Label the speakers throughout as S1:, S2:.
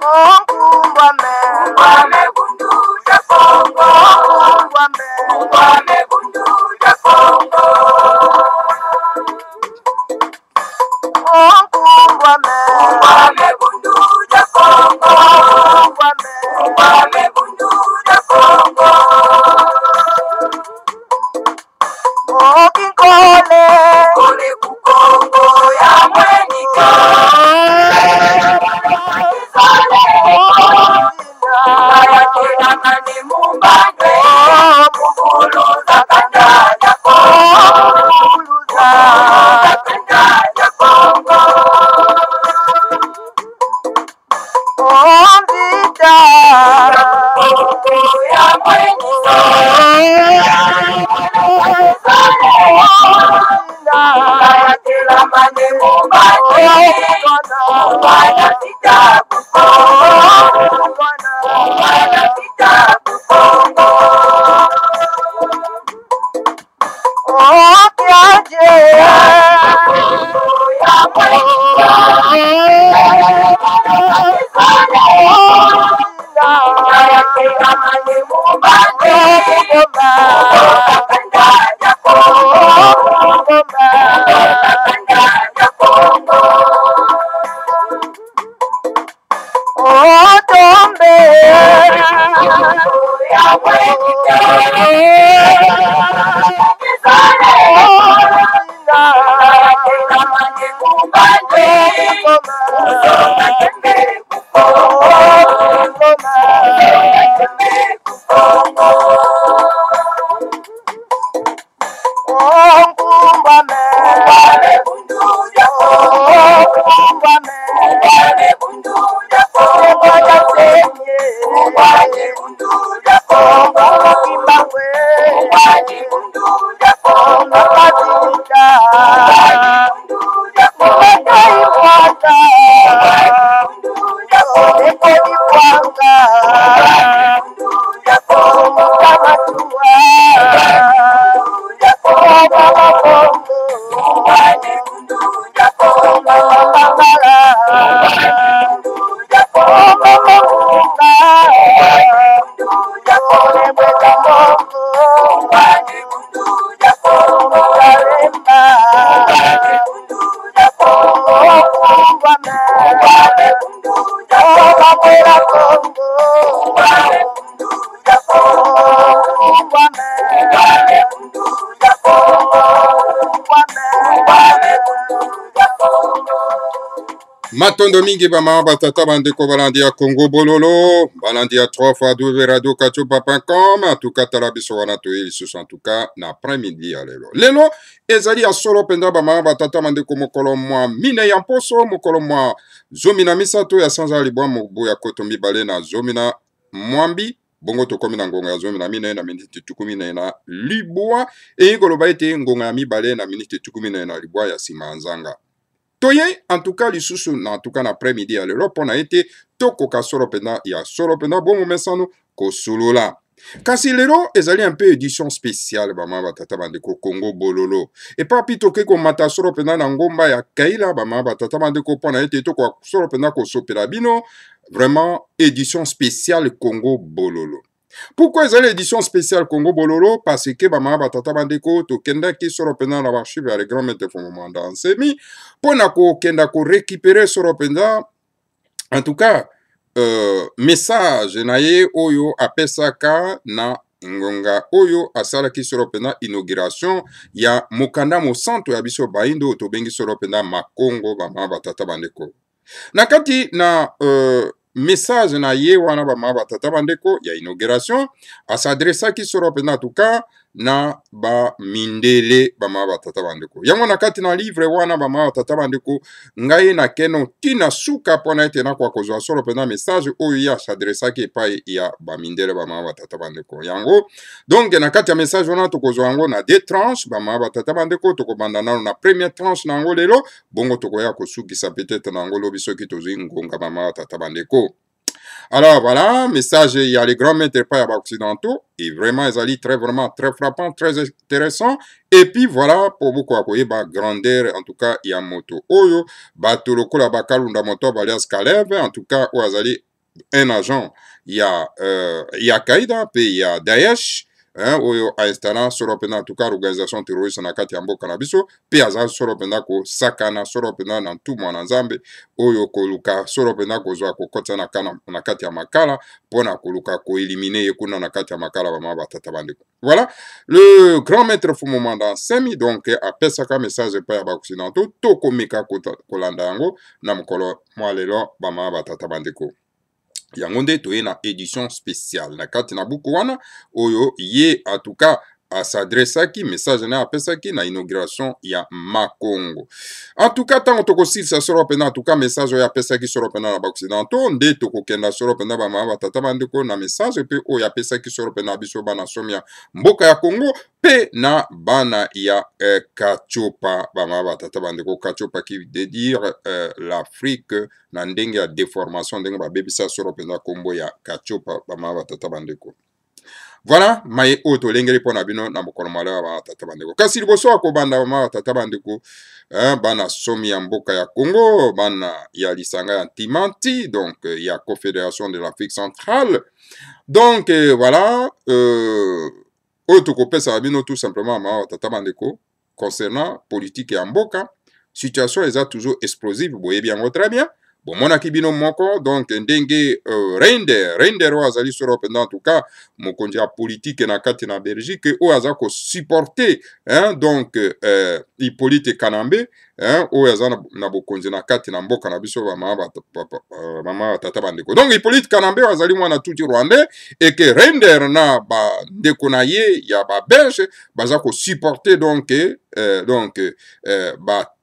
S1: Ngwame bundu ya Kongo. Ngwame bundu ya Kongo. Ngwame bundu ya Kongo. Ngwame bundu ya Kongo. Kole kukongo ya mwenika. Kaya kila mani mumbangwe. Mukuluza kanda ya Kongo. Kanda ya Kongo. Kukongo ya mwenika. Kaya kila mani mumbangwe. Mwana tika kukongo. Mwana tika kukongo. Ya mwenika. Kaya kila mani mumbangwe. Kanda ya Kongo. Kanda ya Kongo. Ya mwenika. Kaya kila mani mumbangwe.
S2: Matondo mingi bama batata bandeko balandia Congo bololo balandia 3 fois 2 radio kachupa.com en tout cas talabiso wana to ili en tout cas na après-midi ya lelo ezali ya solo penda bama batata bandeko mokolo mwa mine ya mposo mokolo mwa zomina misato ya sanza libwa mobo ya kotombi bale na zomina mwambi bongo tokomi na ngonga ya zomina mine na miniti tukumi na libwa e koloba ete ngonga ya mibale na miniti tukumi na libwa ya sima nzanga. Toye, en tout cas, lisusu, en tout cas, l'après-midi, à l'Europe, on a été toko ka solo pena, ya solo pena, bon moment sano, ko solo la. Kasi lero, ezali un peu édition spéciale, bama batata bandeko Congo bololo. Et pas pito ke ko mata solo pena na ngomba ya kaila, bama batata bandeko pona ete toko solo pena ko sopela bino, vraiment édition spéciale Congo bololo. Pourquoi ils ont l'édition spéciale Congo Bololo? Parce que bama batata bandeko to kenda ki soro penda na archive ya le grand maître fomanda ensemi pona ko kenda ko récupérer soro penda en tout cas message na ye oyo apesaka na ngonga oyo asala ki soro penda inauguration ya mokanda mo centre ya biso baindo to bengi soro penda makongo bama batata bandeko nakati na message na ye wana bama batata bandeko ya inauguration asadresa ki soro pena tuka na ba mindele bama batata bandeko yango nakati na livre wana bama batata bandeko ngai na keno tina suka pona ete na kwa kozwa soro pena message oyo ya asadresa ki epai ya ba mindele bama batata bandeko yango donc nakati ya message wana tokozwa yango na deux tranches bama batata bandeko tokobanda nano na première tranche nango lelo bongo tokoya kosukisa peut-être nango lobi soki tozwi ngonga bama batata bandeko. Alors voilà, message, il y a les grands maîtres pas occidentaux, et vraiment, ils allaient vraiment très frappant, très intéressant. Et puis voilà, pour beaucoup à quoi, grandeur, en tout cas, il y a moto. Oyo, batoloko la bakalunda moto, balias Kalev, en tout cas, ou azali un agent ya Qaïda pe ya Daesh oyo ainstalla solo mpena en tout cas organisation terroriste na kati ya mboka na biso pe aza solo mpena kosakana solo mpena na ntumwa na nzambe oyo koluka solo mpena kozwa kokɔtisa na kati ya makala mpona koluka koelimine ye kuna na kati ya makala bamama batata bandeko. Voilà, le grand maître Fumomanda Nsemi donc apesaka message epai ya baoccidentaux tokomeka kolanda yango na mokolo mwa lelo bamama batata bandeko. Yango nde toye na édition spéciale na kati na buku wana oyo ye en tout cas asadresaki message na apesaki na inauguration ya Makongo. En tout cas ntango tokosilisa solo mpena en tout cas message oyo apesaki solo mpena na baoccidentaux nde tokokenda solo mpena bamama batata bandeko na message mpe oyo apesaki solo mpena biso bana somi ya mboka ya Congo pe na bana ya Kachopa bamama batata bandeko. Kachopa qui veut dire l'Afrique na ndenge ya déformation ndenge babebisa solo mpena kombo ya Kachopa bamama batata bandeko. Voilà, maye oyo tolengeli mpo na bino na mokolo malamu bana tata bandeko. Kasi liboso ya kobanda bamama tata bandeko bana somi ya mboka ya Congo bana ya lisanga ya Ntimanti donc ya Confédération de l'Afrique centrale donc voilà oyo tokopesa bino tout simplement bamama tata bandeko concernant politique ya mboka situation eza toujours explosive boyebi yango très bien. Bomonaki bino moko donc ndenge Reinder oyo azali solo mpena en tout cas mokonzi ya politique na kati na Belgique oyo aza kosupporte donc Hippolyte Kanambe oyo aza na bokonzi na kati na mboka na biso bamama batata bandeko. Donc Hippolyte Kanambe oyo azali mwana tuti rwandais eke Reinder na bandeko na ye ya babelge baza kosupporte donc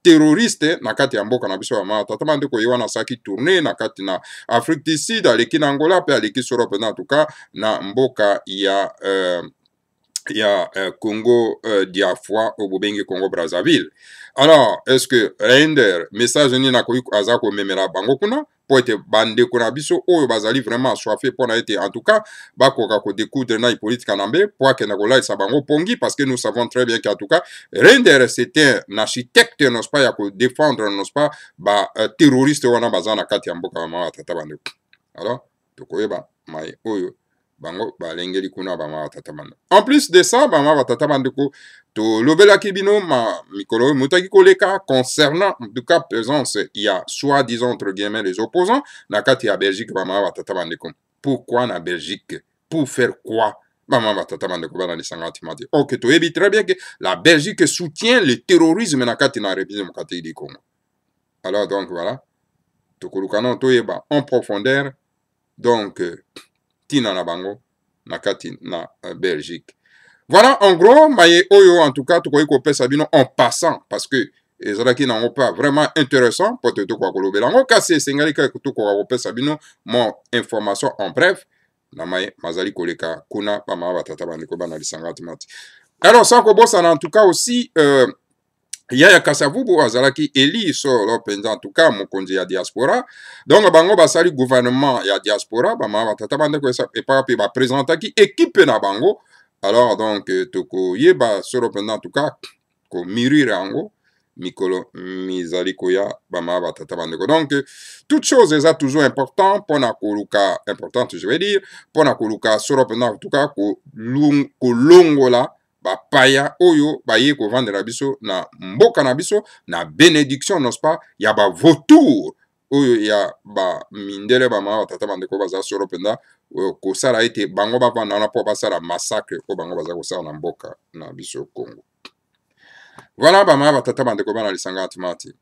S2: terroriste na kati ya mboka na biso bamama tata bandeko ye wana asaki tourne na kati na Afrique du Sud aleki na Angola pe aleki solo mpena en tout cas na mboka ya Congo diafwa oyo bobengi Congo Brazzaville. Alors est-ce que Reinder message nini nakoki aza komemela bango kuna po ete bandeko na biso oyo bazali vraiment assoiffé mpona ete en tout cas bakoka kodécoudre na Hippolyte Kanambe po akenda kolalisa bango pongi parce que nous savons très bien qu'en tout cas Reinder c'était un architecte n'est-ce pas ya kodéfendre n'est-ce pas terroriste wana baza na kati ya mboka bamama tata bandeko. Alors tokoyeba mai oyo bango balengeli kuna bamama tata bandeko. En plus de ça bamama tata bandeko tolobelaki bino mikolo oyo mutaki koleka concernant en tout cas présence il y a soi-disant entre guillemets les opposants na kati ya Belgique bamama tata bandeko. Pourquoi na Belgique? Pour faire quoi? Bamama tata bandeko bana lisanga Ntimanti. Ok, toyebi très bien que la Belgique soutient le terrorisme na kati na République démocratique du Congo. Alors donc voilà, tokolukana toyeba en profondeur donc tina na bango na kati na Belgique. Voilà en gros maye oyo en tout cas tokoki kopesa bino en passant parce que ezalaki nango pas vraiment intéressant po te tokoka kolobela yango kasi esengali kaka tokoka kopesa bino mon information en bref na maye mazali koleka kuna bamama batata bandeko bana lisanga Ntimanti. Alors sans kobosana en tout cas aussi Yaya Kasavubu azalaki eli solo penza en tout cas mokonzi ya diaspora donc bango basali gouvernement ya diaspora bamama batata bandeko epa pe bapresentaki équipe na bango. Alors donc tokoyeba solo penza en tout cas komirire yango mikolo mizali koya bamama batata bandeko. Donc toute chose eza toujours important mpona koluka importante je vais dire mpona koluka solo penza en tout cas kolongola bapaya oyo baye kovandela biso na mboka na biso na bénédiction n'est-ce pas ya vautour oyo ya mindele bamama batata bandeko baza solo mpenza kosala ete bango bavanda wana mpo basala massacre oyo bango baza kosala na mboka na biso Congo. Voilà bamama batata bandeko bana lisanga Ntimanti.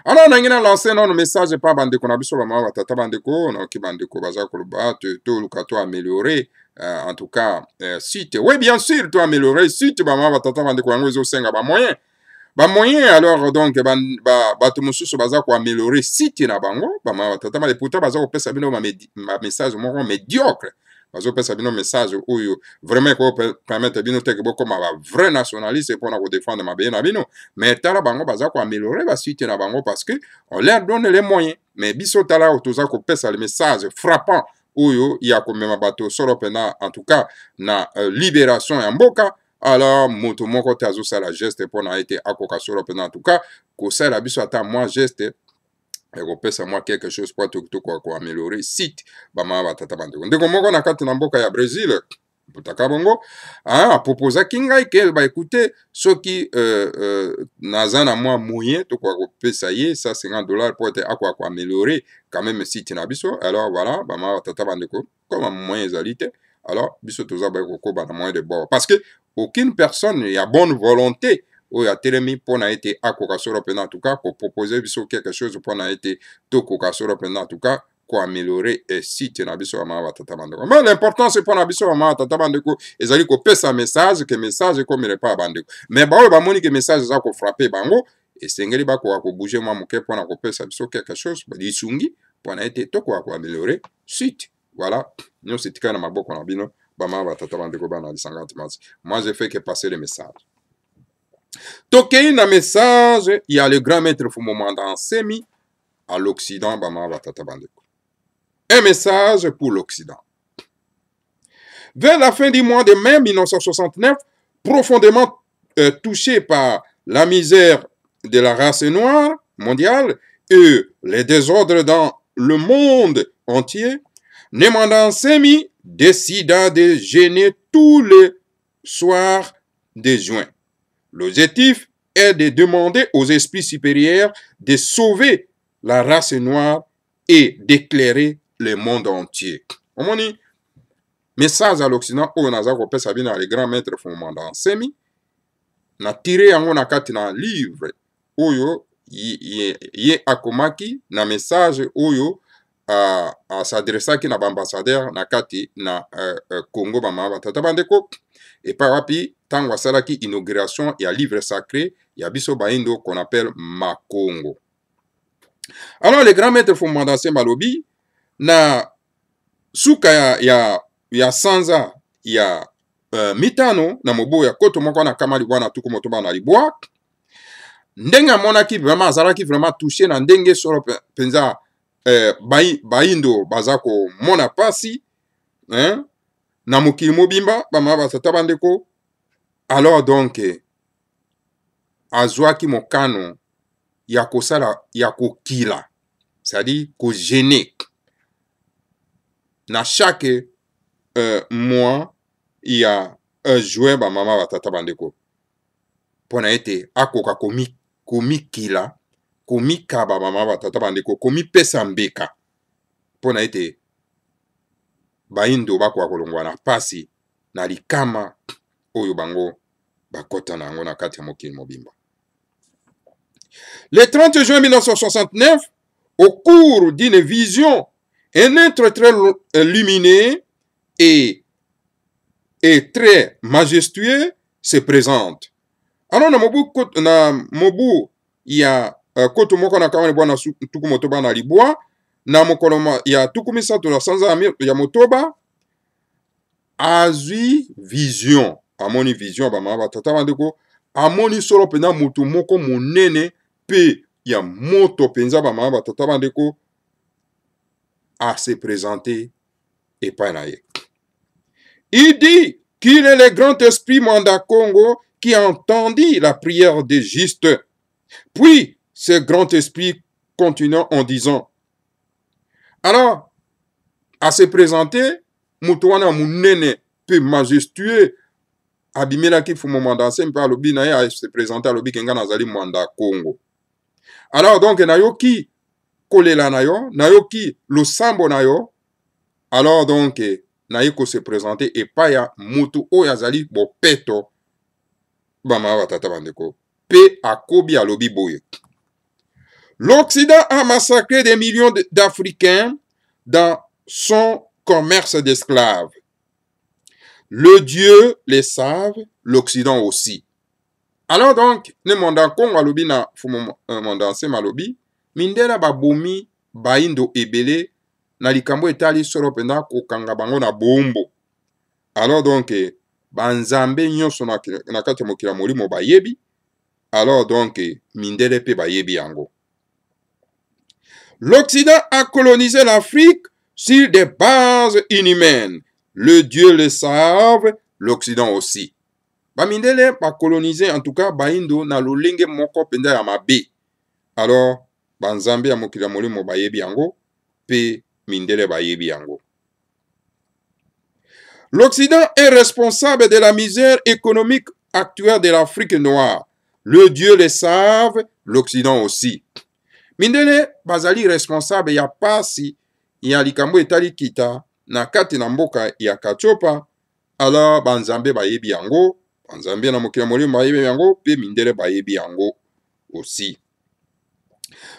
S2: Alors nangi na lancer non message pa bandeko na biso bamama batata bandeko noki bandeko baza koloba toluka to améliorer en tout cas site. Oui bien sûr to améliorer site bamama batata bandeko yango ezosenga ba moyen alors donc bato mosusu baza ko améliorer site na bango bamama batata bandeko pourtant baza kopesa bino ma message moko médiocre bazopesa bino message oyo vraiment ko permettre bino teke bokoma ba vrai nationaliste pour na ko défendre mabe na bino mais tala bango baza ko améliorer ba site na bango parce que on leur donne les moyens mais biso tala otoza ko pesa le message frappant oyo ya komema bato solo pena en tout cas na libération ya mboka. Alors moto moko te azosala geste mpona ete akoka solo pena en tout cas kosala biso ata moi geste ekopesa mwa quelque chose po améliorer site bamama batata bandeko ndeko moko na kati na mboka ya Brésil butaka bongo apropozaki ngai ke baekute soki naza na mwa moyen tokoka kopesa ye $150 po ete akoka koaméliorer quand même site na biso. Alors voilà bamama batata bandeko comme moyen ezali te, alors biso toza bakokoba na moyen de bord parce que aucune personne ya bonne volonté oyo atelemi mpona ete akoka solo mpena en tout cas kopropose biso quelque chose mpona ete tokoka solo mpena en tout cas koaméliorer site na biso bamama batata bandeko. Mais l'importance mpona biso bamama batata bandeko ezali kopesa message ke message ekomele pa bandeko, mais baoyo bamoni ke message eza kofrape bango esengeli bakoka kobouge mwa moke mpona kopesa biso quelque chose lisungi mpona ete tokoka koaméliorer site. Voilà, nyonso etikali na maboko na bino bamama batata bandeko bana lisanga ntimasi. Moi je fais que passer le message. Tokei na message, il y a le grand maître Fumomanda Nsemi à l'Occident, bamama batata bandeko. Un message pour l'Occident. Vers la fin du mois de mai 1969, profondément touché par la misère de la race noire mondiale et les désordres dans le monde entier, Nemanda Nsemi décida de jeûner tous les soirs de juin. L'objectif est de demander aux esprits supérieurs de sauver la race noire et d'éclairer le monde entier. Omoni message à l'Occident oyo naza kopesa bino le grand maître Fumomanda Nsemi na tire yango na kati na livre oyo ye akomaki na message oyo s'adressaki na bambassadeur na kati na Congo bamama batata bandeko epai wapi ntango asalaki inauguration ya livre sacré ya biso baindo qu'on appelle Makongo. Alors le grand maître Fumomanda Nsemi alobi na suka ya sanza ya mitano na mobu ya koto moko na kama libwa na tuku motoba na libwa ndenge amonaki vraiment azalaki vraiment touché na ndenge solo penza baindo baza komona pasi na mokili mobimba bamama batata bandeko. Alors donc azwaki mokano ya kosala ya kokila, c'est-à-dire kogene na chaque mois ya juin bamama batata bandeko mpona ete akoka komikila komikaba bamama batata bandeko komipesa mbeka mpona ete baindo bakoka kolongwa na pasi na likama oyo bango bakota na yango na kati ya mokili mobimba. Le 30 juin 1969, au cours d'une vision, un être très lumineux et très majestueux se présente. Alors na mobu ya koto moko na kama bwana tuku motoba na libwa na mokolo ya tuku misato na sanza ya motoba azwi vision, amoni vision bamama batata bandeko, amoni solo pena mutu moko monene pe ya moto penza bamama batata bandeko à se présenter et pas naïe. Il dit qu'il est le grand esprit Manda Congo qui entendit la prière des justes. Puis ce grand esprit continua en disant, alors à se présenter mutuana munene pe majestueux abimela ki Fumomanda Nsemi pa lobi na ye à se présenter lobi kenga nazali Manda Congo. Alors donc nayoki kolela na yo, nayoki losambo na yo, alors donc naiko se présenter et pas ya mutu oyo azali bopeto bamama batata bandeko pe akobi alobi boye. L'Occident a massacré des millions d'Africains dans son commerce d'esclaves. Le Dieu les savent, l'Occident aussi. Alors donc, ne Manda Congo alobi na Fumomanda Nsemi alobi mindela babomi baindo ebele na likambo etali solo penda kokanga bango na bombo. Alors donc banzambe nyonso na kati mokila molimo bayebi. Alors donc mindele pe bayebi yango. L'Occident a colonisé l'Afrique sur des bases inhumaines. Le Dieu le savent, l'Occident aussi. Bamindele ba colonisé en tout cas baindo na lolenge moko penda ya mabe. Alors banzambe ya mokili ya molimo bayebi yango pe mindele bayebi yango. L'Occident est responsable de la misère économique actuelle de l'Afrique noire. Le Dieu le savent, l'Occident aussi. Mindele bazali responsable ya pasi ya likambo etali kita na kati na mboka ya Katiopa. Alors banzambe bayebi yango, banzambe na mokili ya molimo bayebi yango pe mindele bayebi yango aussi.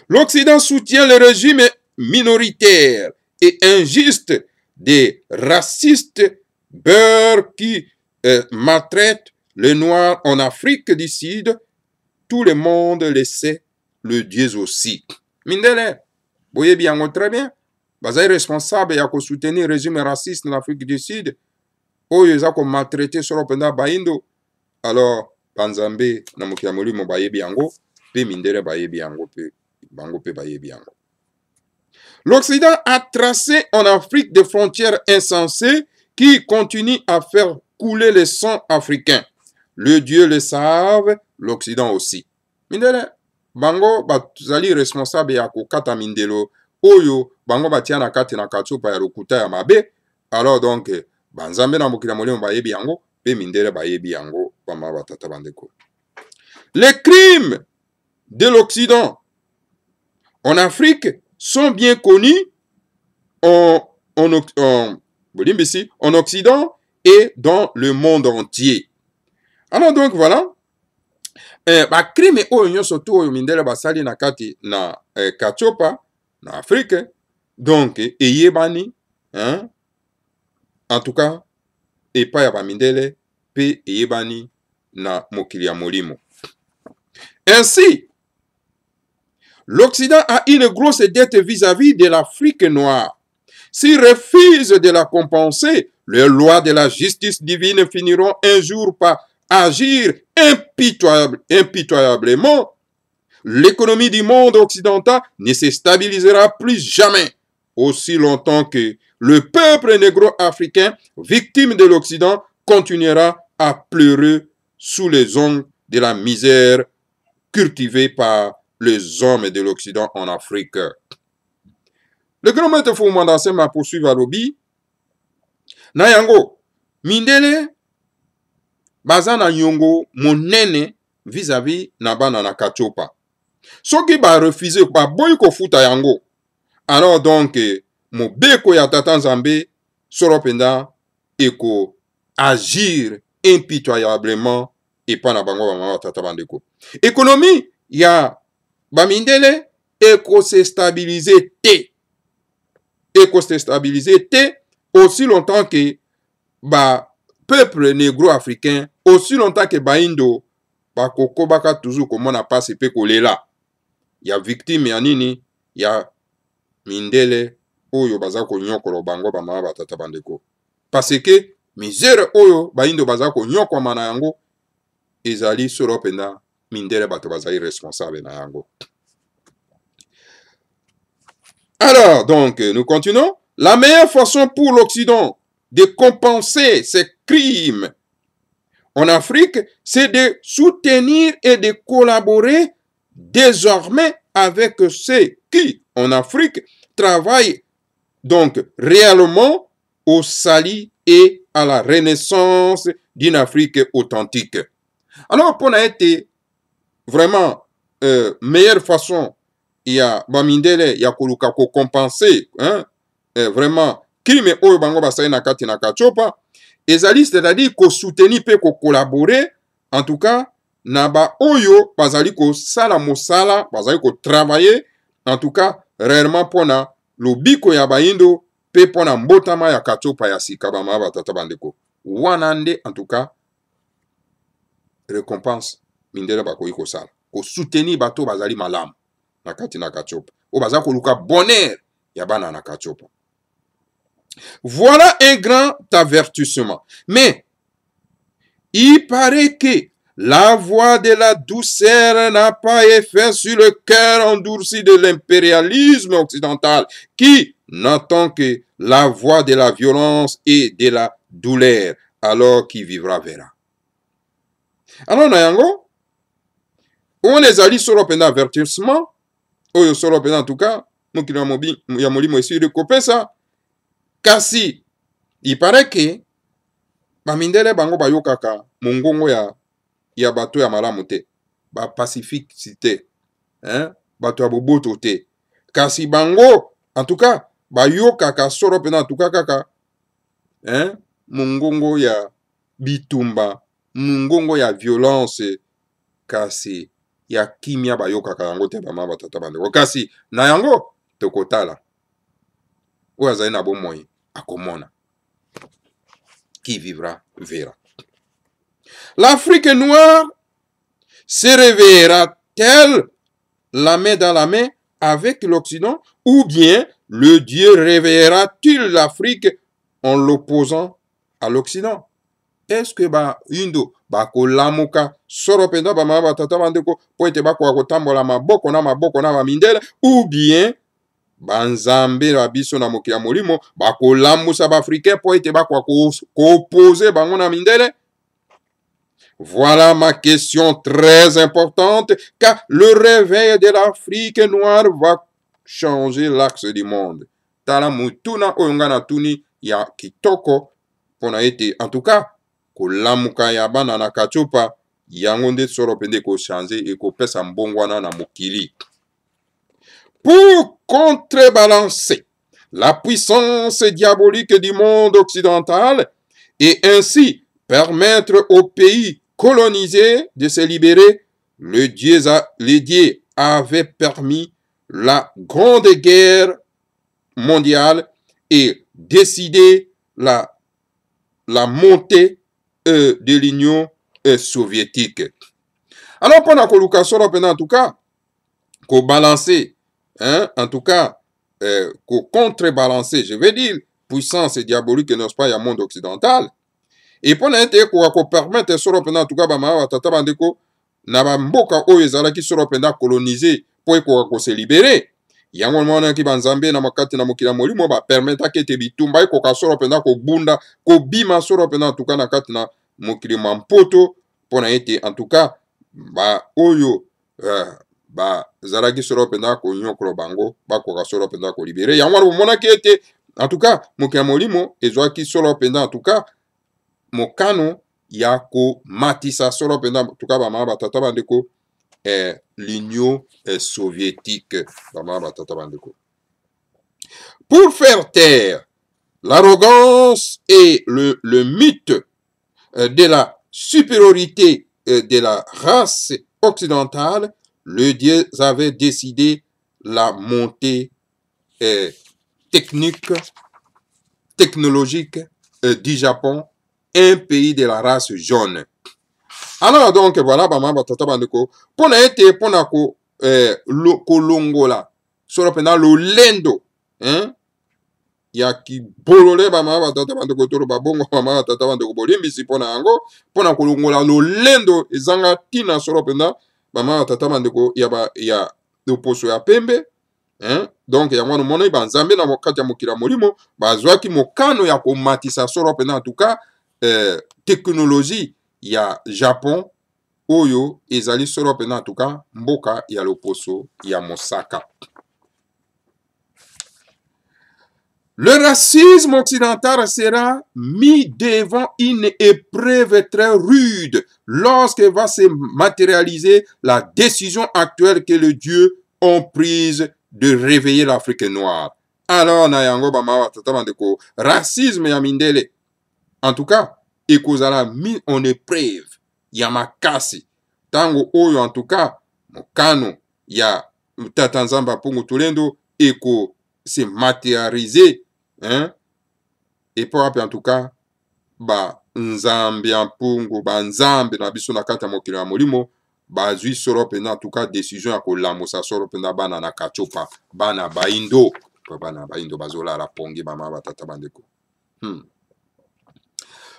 S2: L'Occident soutient le régime minoritaire et injuste des racistes beurre qui maltraite les Noirs en Afrique du Sud. Tout le monde le sait, le Dieu aussi. Mindele, boyebi yango très bien. Bazai responsable ya ko soutenir le régime raciste en Afrique du Sud. Oyo eza ko maltraiter solo penda baindo. Alors, banzambe na mokili ya molimo bayebi yango, pe mindele bayebi yango pe bango pe bayebi yango. L'Occident a tracé en Afrique des frontières insensées qui continue à faire couler le sang africain. Le Dieu le savent, l'Occident aussi. Mindele, bango bazali responsable ya kokata mindelo, oyo bango batia na kati na Katiopa ya lokuta ya mabe. Alors donc, banzambe na mokili ya molimo bayebi yango, pe mindele bayebi yango, bama batata bandeko. Les crimes de l'Occident en Afrique sont bien connus en Occident et dans le monde entier. Alors donc voilà, ba crime oyo nyonso to oyo mindele basali na kati na Katiopa na Afrique, donc eyebani, hein, en tout cas epa ya ba mindele pe eyebani na mokili ya molimo. Ainsi, l'Occident a une grosse dette vis-à-vis de l'Afrique noire. S'il refuse de la compenser, les lois de la justice divine finiront un jour par agir impitoyablement. L'économie du monde occidental ne se stabilisera plus jamais aussi longtemps que le peuple négro-africain, victime de l'Occident, continuera à pleurer sous les ongles de la misère cultivée par les hommes de l'Occident en Afrique. Le grand maître Foumandasse m'a poursuivi à l'obi. Na yango, mindele, bazana nyongo, monene, vis-à-vis na bana na Katiopa. Soki ba refuser, ba boy ko futa yango. Alors donc, mo beko ya tata Nzambe, soropenda, eko agir impitoyablement, et pas na bango ba tata bandeko. Économie, ya bamindele, eko se stabiliser te. Eko se stabiliser te, aussi longtemps que ba peuple négro-africain, aussi longtemps que ba indo, ba koko baka toujours comment na passe pe kolela. Ya victime ya nini, ya mindele, oyo baza ko nyokolo bango ba mama batata bandeko. Parce que misère oyo ba indo baza ko nyokwa mana yango, ezali solo penda mindele bato bazali responsable na yango. Alors, donc, nous continuons. La meilleure façon pour l'Occident de compenser ces crimes en Afrique, c'est de soutenir et de collaborer désormais avec ceux qui, en Afrique, travaillent donc réellement au salut et à la renaissance d'une Afrique authentique. Alors, pour être vraiment meilleure façon, il y a bamindele ya koluka ko compenser, hein, vraiment crime oyo bango basali na kati na Katiopa, ezali c'est-à-dire ko soutenir pe ko collaborer, en tout cas na ba oyo bazali ko sala mosala, bazali ko travailler, en tout cas réellement pona lobiko ya baindo pe pona mbotama ya Katiopa ya sika ba mama batata bandeko. Wanande en tout cas récompense mindele ba ko iko sala. Ko soutenir bato bazali malamu na kati na Katiopa. O baza ko luka bonheur ya bana na Katiopa. Voilà un grand avertissement. Mais il paraît que la voix de la douceur n'a pas effet sur le cœur endurci de l'impérialisme occidental qui n'entend que la voix de la violence et de la douleur. Alors qui vivra verra. Alors, Nayango, on les a dit sur le avertissement. oyo solo mpenza en tout cas mokili ya molimo esili kopesa. Kasi ipare ke bamindele bango bayokaka mongongo ya bato ya malamu te, bapacifique te, bato ya boboto te. Kasi bango en tout cas bayokaka solo mpenza en tout cas kaka mongongo ya bitumba, mongongo ya violence, kasi ya kimia bayokaka yango te bama batata bandeko. Kasi na yango tokotala oyo azali na bomoi akomona. Qui vivra verra. L'Afrique noire se réveillera-t-elle la main dans la main avec l'Occident, ou bien le Dieu réveillera-t-il l'Afrique en l'opposant à l'Occident? Est-ce que indo bakolamuka soro penda bama batata bandeko po ete bakoka kotambola maboko na bamindele, ou bien banzambe na biso na mokili ya molimo bakolamusa baafrikain po ete bakoka koopose bango na mindele? Voilà ma question très importante, car le réveil de l'Afrique noire va changer l'axe du monde. Tala mutuna oyonga na tuni ya kitoko pona ete en tout cas kolamuka ya bana na kachupa yango nde soro pende ko changer et ko pesa mbongwana na mokili. Pour contrebalancer la puissance diabolique du monde occidental et ainsi permettre aux pays colonisés de se libérer, les dieux avaient permis la Grande Guerre mondiale et décidé la montée de l'Union soviétique. Alors, pendant que Lucas en tout cas, qu'on balancer, en tout cas, qu'on contrebalancer, je vais dire, puissance diabolique, n'est-ce pas, il y a monde occidental. Et pour n'être qu'on permette en tout cas, tata bandeko, na bamboka oyo ezalaki solo penda coloniser po ekoka se libérer. Yango mwana ki banzambe na makati na mokili ya molimo ba permettre ke bitumba ekoka solo penda ko bunda ko bima solo penda en tout cas na kati na mokili mampoto pona ete en tout cas ba oyo ba zalaki solo penda ko nyokolo bango bakoka solo penda ko libérer. Yango mwana ki ete en tout cas mokili ya molimo ezwaki solo penda en tout cas mokano ya ko matisa solo penda tuka bama batata bandeko l'Union soviétique bama batata bandeko. Pour faire taire l'arrogance et le mythe de la supériorité de la race occidentale, le Dieu avait décidé la montée technologique du Japon, un pays de la race jaune. Alors donc voilà, bama batata bandeko, pona ete pona ko kolongola solo pena lo lendo, ya ki bolole bama batata bandeko toro babongo bama batata bandeko bolimbisi pona yango pona kolongola lo lendo ezanga tina solo pena bama batata bandeko ya oposo ya pembe. Donc yango no mona banzambe na mokati ya mokila molimo bazwaki mokano ya komatisa solo pena en tout cas technologie ya Japon oyo ezali solo pena en tout cas mboka ya loposo ya mosaka. Le racisme occidental sera mis devant une épreuve très rude lorsque va se matérialiser la décision actuelle que les dieux ont prise de réveiller l'Afrique noire. Alors na yango bama tata bandeko racisme ya mindele en tout cas ekozala mis en épreuve ya makasi tango oyo en tout cas mokano ya tata nzamba pungu tulendo eko se matérialiser et pour en tout cas ba nzambe ya pungu ba nzambe na biso na kata mokili ya molimo bazwi solo pena en tout cas décision ya kolamusa solo pena bana na kachopa bana baindo bazola la pongi bama batata bandeko.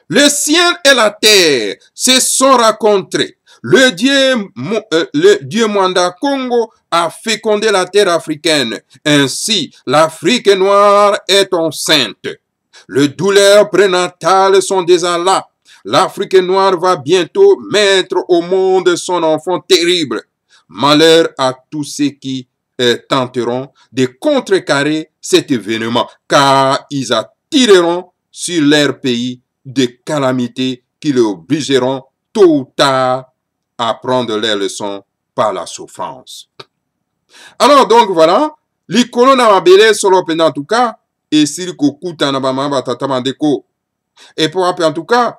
S2: Le ciel et la terre se sont rencontrés. Le dieu Mwanda Congo a fécondé la terre africaine. Ainsi, l'Afrique noire est enceinte. Les douleurs prénatales sont déjà là. L'Afrique noire va bientôt mettre au monde son enfant terrible. Malheur à tous ceux qui tenteront de contrecarrer cet événement, car ils attireront sur leur pays des calamités qui les obligeront tôt ou tard à prendre leurs leçons par la souffrance. Alors donc voilà, likolo na mabele solo pena en tout cas, et s'il kokuta na bama batata bandeko, et pour rappeler en tout cas,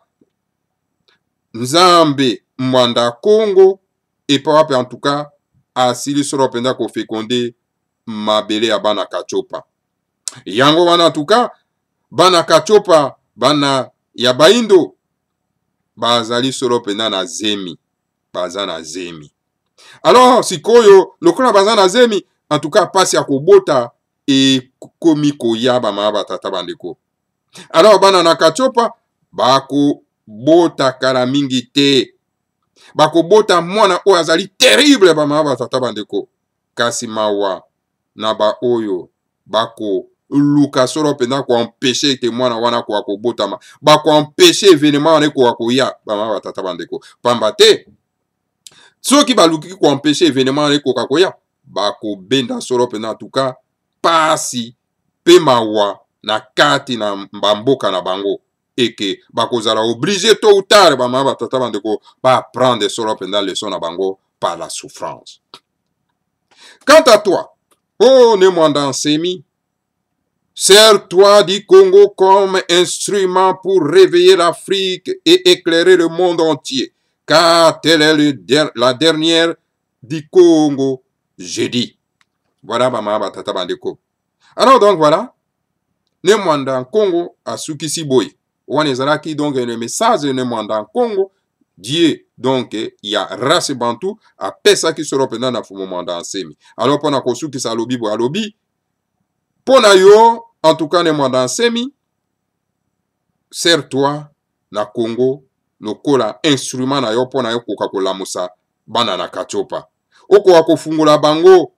S2: Nzambe mwanda Congo, et pour rappeler en tout cas, asili solo pena ko fécondé mabele ya bana kachopa. Yango wana en tout cas, bana kachopa, bana ya baindo, bazali solo pena na zemi, baza na zemi. Alors, sikoyo, lokola baza na zemi, en tout cas, pasi ya kobota e komi koya bama batata bandeko. Alors, bana na kachopa, bako bota kala mingi te. Bako bota mwana oyo azali terrible bama batata bandeko. Kasi mawa na ba oyo, bako luka solo pena ko empêcher te mwana wana ko kobota ma. Bako empêcher événement wana ko akoya bama batata bandeko. Pamba te, soki baluki ko empêcher événement wana ko kakoya, bako benda solo pena en tout cas, pasi pe mawa na kati na mboka na bango, et que bakozala obligé tôt ou tard bama batata bandeko ba prendre solo pena leçon na bango par la souffrance. Quant à toi, oh Nemwanda Nsemi, sers-toi du Congo comme instrument pour réveiller l'Afrique et éclairer le monde entier, car telle est la dernière du Congo, j'ai dit. Voilà bama batata bandeko. Alors donc voilà, Nemwanda Congo a sukisi boy. Wan ezalaki donc le message de Nemwanda Congo, Dieu donc ya race bantu a pesa ki solo pena na fumo Mwanda Nsemi. Alors pona kosukisa alobi bo alobi, pona yo en tout cas Nemwanda Nsemi, sers-toi na Congo lokola instrument na yo pona yo koka kolamusa bana na kachopa. Oko akofungula bango,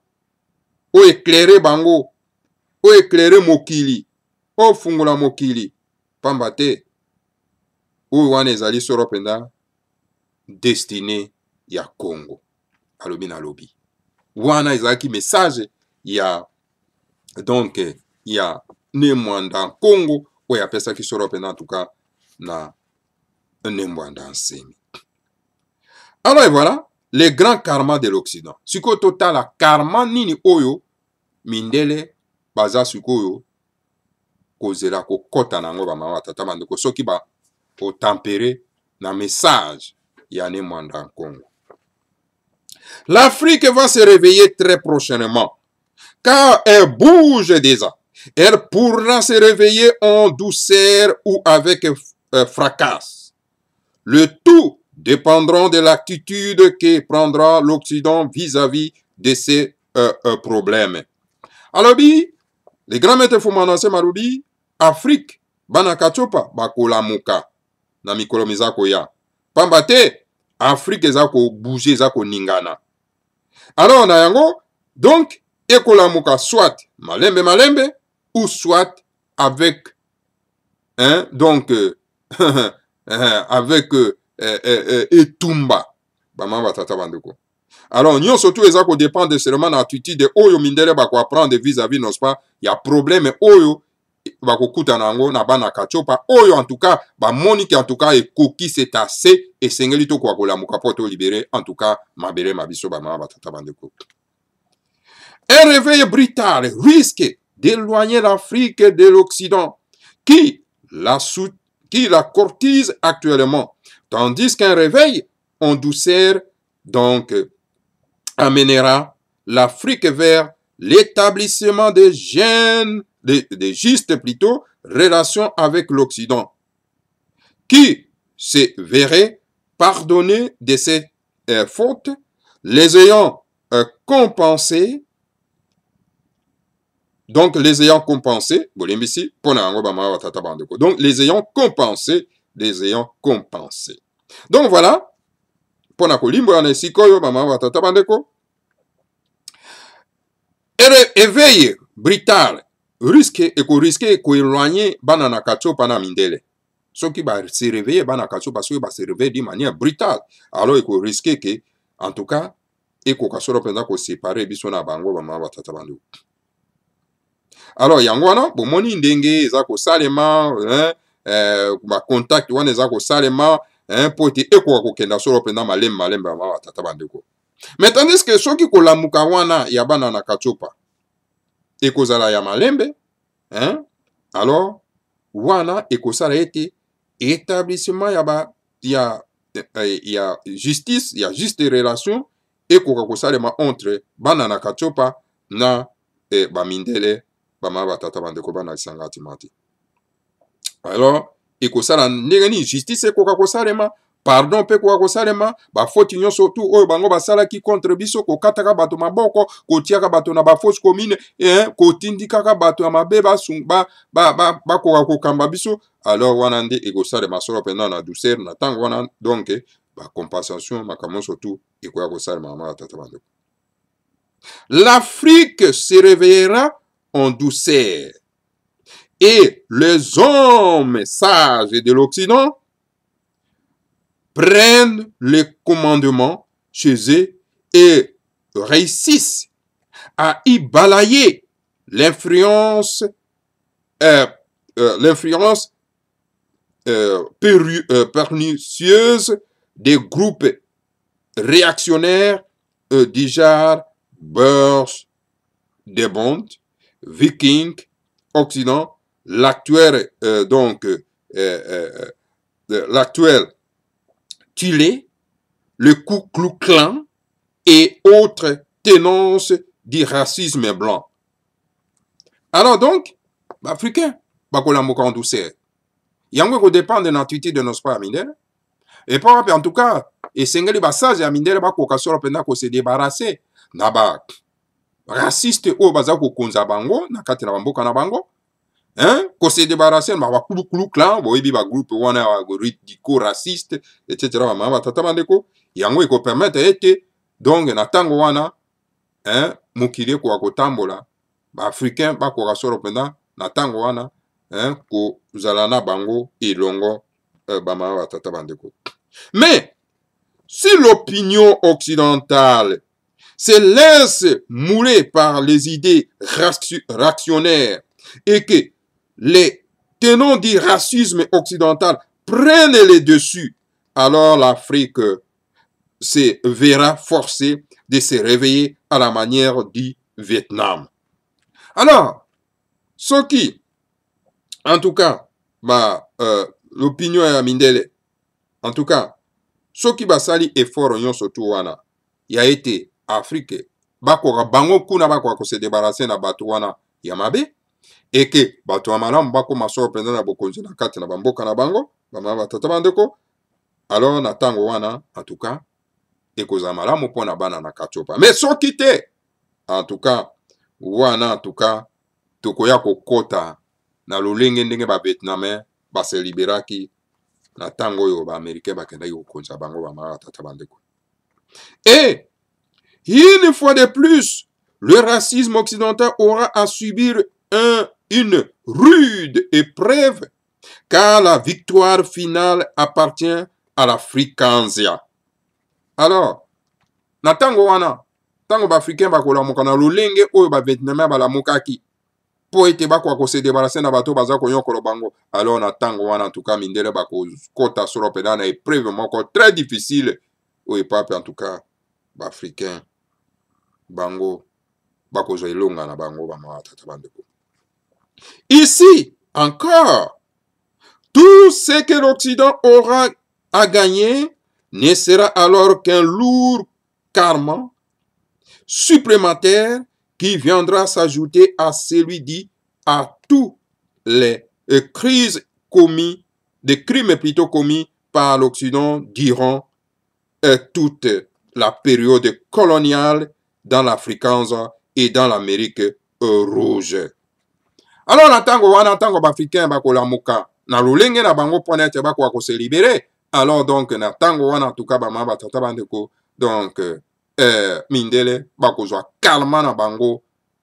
S2: o éclairer bango, o éclairer mokili, o fungula mokili, pamba te, o wana ezali solo penda destiné ya Congo. Alobi na lobi. Wana ezalaki message ya donc ya Nemwanda Congo oyo apesaki solo penda en tout cas na Nemwanda Nsemi. Alors et voilà, les grands karma de l'Occident. Siko total la karma nini oyo mindele baza sikoyo kozela kokota nango bama batata bandeko soki ba o tempérer na message ya Nemwanda Congo. L'Afrique va se réveiller très prochainement, car elle bouge déjà. Elle pourra se réveiller en douceur ou avec fracas. Le tout dépendra de l'attitude que prendra l'Occident vis-à-vis de ces problèmes. Alors, les grands maîtres Fumanase Marubi, Afrique, bana kachopa, bakola muka, na mikolo mizako ya. Pambate, Afrique ezako bouger, ezako ningana. Alors, na yango, donc, ekola muka soit malembe, ou soit avec, hein, donc, avec etumba, bama batata bandeko. Alors, nous surtout ezako dépendre seulement de l'attitude de oyo mindele bako apprendre vis-à-vis, n'est-ce pas, il y a problème oyo bako kuta nango na bana kachopa oyo en tout cas ba monique en tout cas et koki c'est assez et sengeli to kwa kola mukapoto libéré en tout cas mabere mabiso ba mama batata bandeko. Un réveil brutal risque d'éloigner l'Afrique de l'Occident qui la courtise actuellement, tandis qu'un réveil en douceur donc amènera l'Afrique vers l'établissement des justes plutôt relations avec l'Occident, qui se verrait pardonner de ses fautes, les ayant compensés. Donc, les ayant compensés, donc les ayant compensés, Donc, voilà, pona kolimbo ya nesikoyo mama watata bandeko. Éveil brutal, risque éloigner bana na kachopa na mindele. Ceux qui va se réveiller bana kachopa, ceux qui va se réveiller d'une manière brutale. Alors, il faut risquer que, en tout cas, ekoka solo mpenza kosepare biso na bango bamama batata banduku. Alors yango wana bomoni ndenge eza kosalema bacontact wana eza kosalema mpo ete ekoka kokenda solo mpenza malembe bamama batata bandeko. Mais tandis que soki kolamuka wana ya bana na katsopa ekozala ya malembe, alors wana ekosala ete établissement ya justice, ya juste relation ekoka kosalema entre bana na katsopa na bamindele bamama batata bandeko bana lisanga timati. Alors ekosala ndenge nini justice ekoka kosalema, pardon mpe koka kosalema, bafoti nyonso tu oyo bango basalaki contre biso, kokataka bato maboko, kotiaka bato na bafausse commune, kotindikaka bato ya mabe bakoka kokamba biso. Alors wana nde ekosalema solo mpenza na douceur na ntango wana, donc bacompensation makambo nyonso tu ekoya kosalema mama batata bandeko. L'Afrique se réveillera en douceur et les hommes sages de l'Occident prennent le commandement chez eux et réussissent à y balayer l'influence pernicieuse des groupes réactionnaires du genre Boers de Bond, Viking, Occident, l'actuel l'actuel Chile, le Ku Klux Klan et autres tenances du racisme blanc. Alors donc, l'Africain, bakolamuka en douceur. Yango ko dépend de l'attitude de nos frères mindele. Et pas en tout cas, et sengeli basage ya mindele bakoka solo penda ko se débarrasser na ba raciste o baza ko konza bango na kati na bamboka na bango. Ko se débarrasser na ba Ku Klux Klan, boyebi ba groupe wana ridicule raciste etc. Mama batata bandeko, yango eko permettre ete donc na tango wana mokili ko kotambola ba africain bakoka solo penda na tango wana ko zala na bango ilongo bamama batata bandeko. Mais si l'opinion occidentale se laisse mouler par les idées réactionnaires et que les tenants du racisme occidental prennent les dessus, alors l'Afrique se verra forcée de se réveiller à la manière du Vietnam. Alors, ce qui, en tout cas, l'opinion ya mindele, en tout cas, ce qui basali effort nyonso tu wana, ya ete Afrique, bakoka bango kuna bakoka se débarrasser na bato wana ya mabe, et que bato ya malamu bakoma solo penza na bokonzi na kati na bamboka na bango, bamama batata bandeko, alors na tango wana, en tout cas, ekozala malamu pona bana na katsopa. Mais soki te, en tout cas, wana en tout cas, tokoya kokota na lolenge ndenge ba Vietnamien base liberaki na tango oyo ba Américain bakendaki kokonza bango bamama batata bandeko. Et une fois de plus, le racisme occidental aura à subir une rude épreuve, car la victoire finale appartient à l'Africansia. Alors, na tango wana, tango ba Africain bakolamuka na lolenge oyo ba Vietnamien balamukaki, po ete bakoka kose débarrasser na bato baza konyokola bango, alors na tango wana en tout cas mindele bakokota solo pena na épreuve moko très difficile oyo epape en tout cas ba Africain bango bakozwa ilonga na bango bamama batata bandeko. Ici encore, tout ce que l'Occident aura à gagner ne sera alors qu'un lourd karma supplémentaire qui viendra s'ajouter à celui dit à tous les crimes plutôt commis par l'Occident durant toute la période coloniale dans l'Africansa et dans l'Amérique rouge. Alors na tango wana tango bafricain bakolamuka na lolenge na bango pona ete bakoka ko se libérer, alors donc na tango wana en tout cas bamama batata bandeko, donc mindele bakozwa kalma na bango,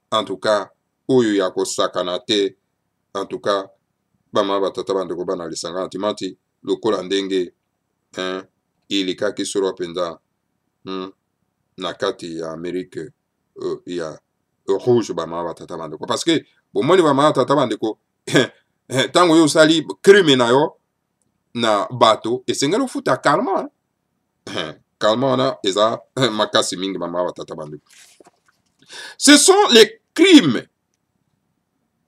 S2: en tout cas oyo ya kosakana te, en tout cas bamama batata bandeko bana lisanga ntimati lokola ndenge ilikaki solo penza na kati ya Amérique ya rouge bamama batata bandeko parce que bomoni bamama batata bandeko ntango yo osali crime na yo na bato esengeli ofuta calmant calmant wana eza makasi mingi bamama batata bandeko. Ce sont les crimes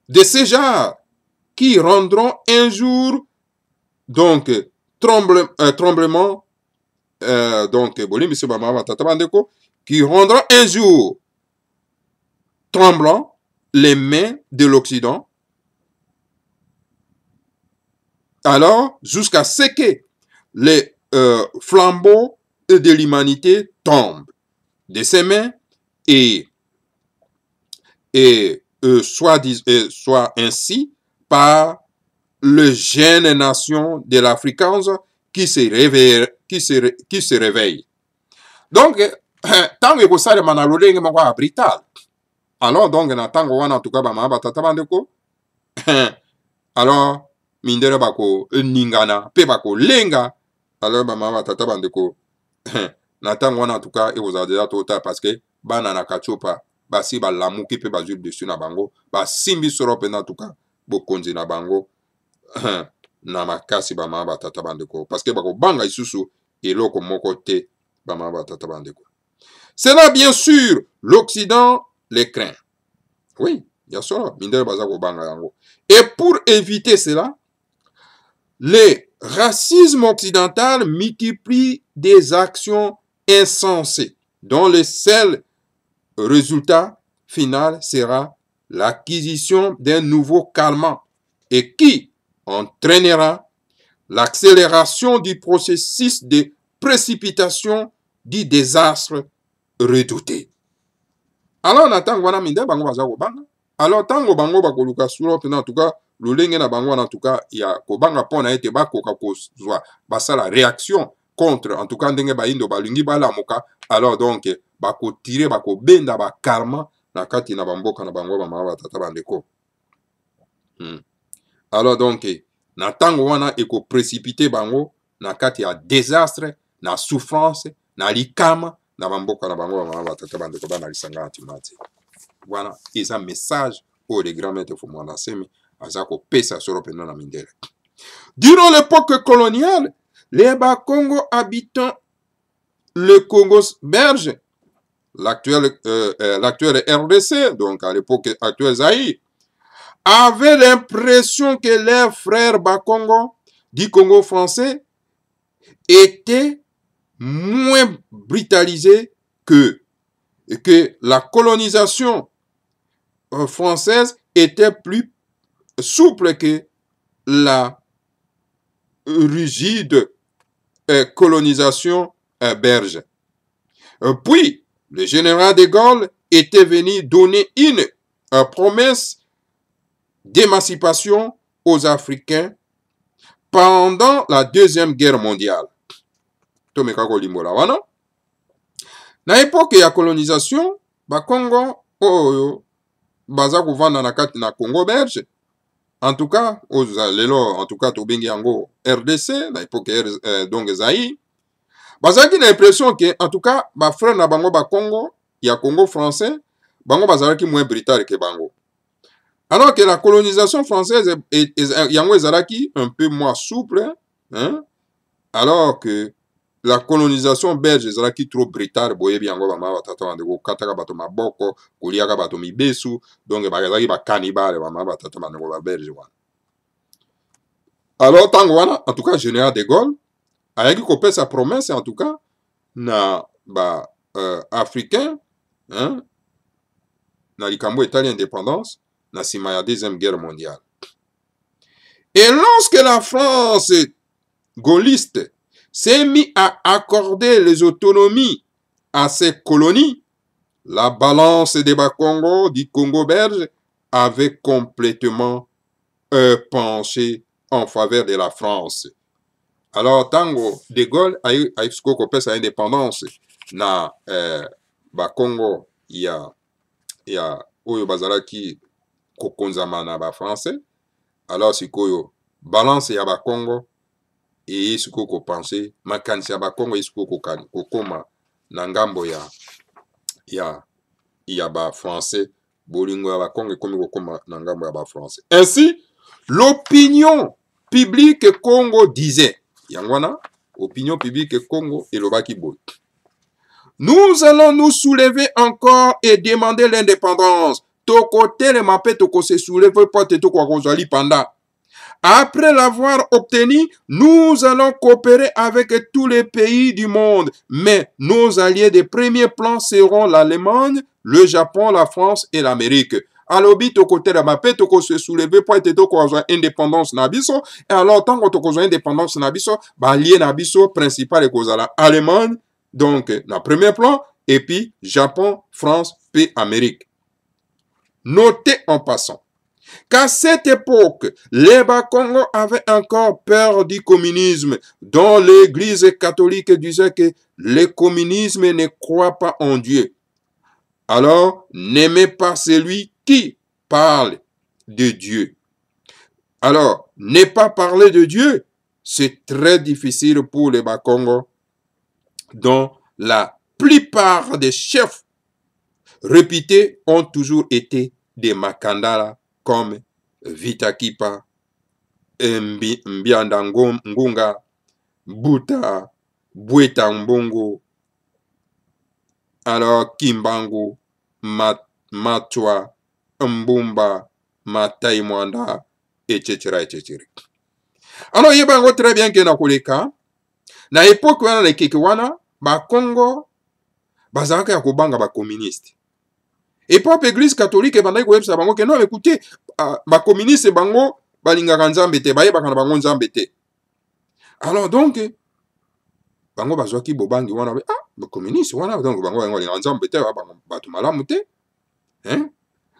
S2: de ce genre qui rendront un jour donc tremblement donc qui rendront un jour tremblant les mains de l'Occident, alors jusqu'à ce que les flambeaux de l'humanité tombent de ses mains et soit ainsi par le jeune nation de l'Africaine qui se réveille. Donc, tant que ça demande à l'olé brutal. Alors donc na tango wana tuka ba mama batata bandeko alors mindere bako ningana pe bako lenga alors ba mama batata bandeko na tango wana tuka e vous a déjà tota parce que bana na kachopa basi ba lamuki pe ba jule dessus na bango ba simbi soro pe na tuka bokonzi na bango na makasi ba mama batata bandeko parce que bako banga isusu eloko moko te ba mama batata bandeko. C'est là bien sûr l'Occident les craint. Oui, il y a ça. Et pour éviter cela, le racisme occidental multiplie des actions insensées dont le seul résultat final sera l'acquisition d'un nouveau calmant et qui entraînera l'accélération du processus de précipitation du désastre redouté. Alors na tango wana minde bango baza kobanga alors tango bango bakoluka suro pena tuka lolenge na bango na tuka ya kobanga pona ete bakoka kozwa basala réaction contre en tout cas ndenge baindo balingi balamuka alors donc bakotire bakobenda bakarma na kati na bamboka na bango bamama batata bandeko. Alors donc na tango wana ekoprécipité bango na kati ya désastre na souffrance na likama na bamboka na bango bamama batata bandeko bana lisanga antimati. Voilà, c'est un message au les grands maîtres Fumwana Semi azako pesa soro pena na mindere. Durant l'époque coloniale, les Bakongo habitant le Congo belge, l'actuel RDC, donc à l'époque actuelle Zaïre, avaient l'impression que leurs frères Bakongo du Congo français étaient moins brutalisés et que la colonisation française était plus souple que la rigide colonisation belge. Puis, le général de Gaulle était venu donner une promesse d'émancipation aux Africains pendant la Deuxième Guerre mondiale. Na époque ya colonisation, Bakongo oyo baza kovanda na kati na Congo belge. En tout cas, lelo en tout cas tobengi yango RDC na époque donc Zaïre. Bazaki na impression que en tout cas ba frère na bango ba Congo ya Congo français, bango bazalaki moins brutal que bango. Alors que la colonisation française yango ezalaki un peu moins souple, hein? Alors que la colonisation belge ezalaki trop brutal boyebi yango ba mama batata bandeko kataka bato maboko kuliaka bato mibesu donc bazalaki ba cannibale ba mama batata bandeko ba belge wana. Alors tango wana en tout cas général de Gaulle ayaki kopesa sa promesse en tout cas na ba africain, hein, na likambo etali indépendance na sima ya Deuxième Guerre mondiale. Et lorsque la France gaulliste s'est mis à accorder les autonomies à ses colonies, la balance des Bakongo du Congo belge avait complètement penché en faveur de la France. Alors, tango de Gaulle a eu sa indépendance na Bakongo ya oyo bazalaki kokonzama na ba français. Alors sikoyo balance ya Bakongo et siko ko penser makanisi ya Bakongo siko kokoma na ngambo ya ba français bolingo ya bakongo ekomi kokoma na ngambo ya ba français. Ainsi l'opinion publique Congo disait yango wana opinion publique Congo elobaki boye: nous allons nous soulever encore et demander l'indépendance. Tokotelema pe tokose soulever po te tokozali panda. Après l'avoir obtenu, nous allons coopérer avec tous les pays du monde. Mais nos alliés de premier plan seront l'Allemagne, le Japon, la France et l'Amérique. Alobi tokotelema pe tokose soulever po te tokozwa indépendance na biso. Et alors tant que tokozwa indépendance na biso, ba allié na biso principal ekozala Allemagne, donc na premier plan, et puis Japon, France, puis Amérique. Notez en passant qu'à cette époque, les Bakongo avaient encore peur du communisme, dont l'Église catholique disait que le communisme ne croit pas en Dieu. Alors, n'aimez pas celui qui parle de Dieu. Alors, ne pas parler de Dieu, c'est très difficile pour les Bakongo, dont la plupart des chefs réputés ont toujours été des Makandala, comme Vitakipa, Mbianda Ngunga, Buta, Bweta Mbongo, alors Kimbangu, Matwa, Mbumba, Matai Mwanda, etc., etc. Alors, yebango très bien que na koleka, na époque wana na keke wana, ba Congo, bazalaka ya kobanga ba communiste. Et pour l'église catholique, non, écoutez, ma communiste bango, balingaka nzambe te, baye bakana bango nzambe te. Alors donc, bango bazwaki bobangi wana, ba communiste wana, donc bango balingaka nzambe te, batu malamu te. Hein?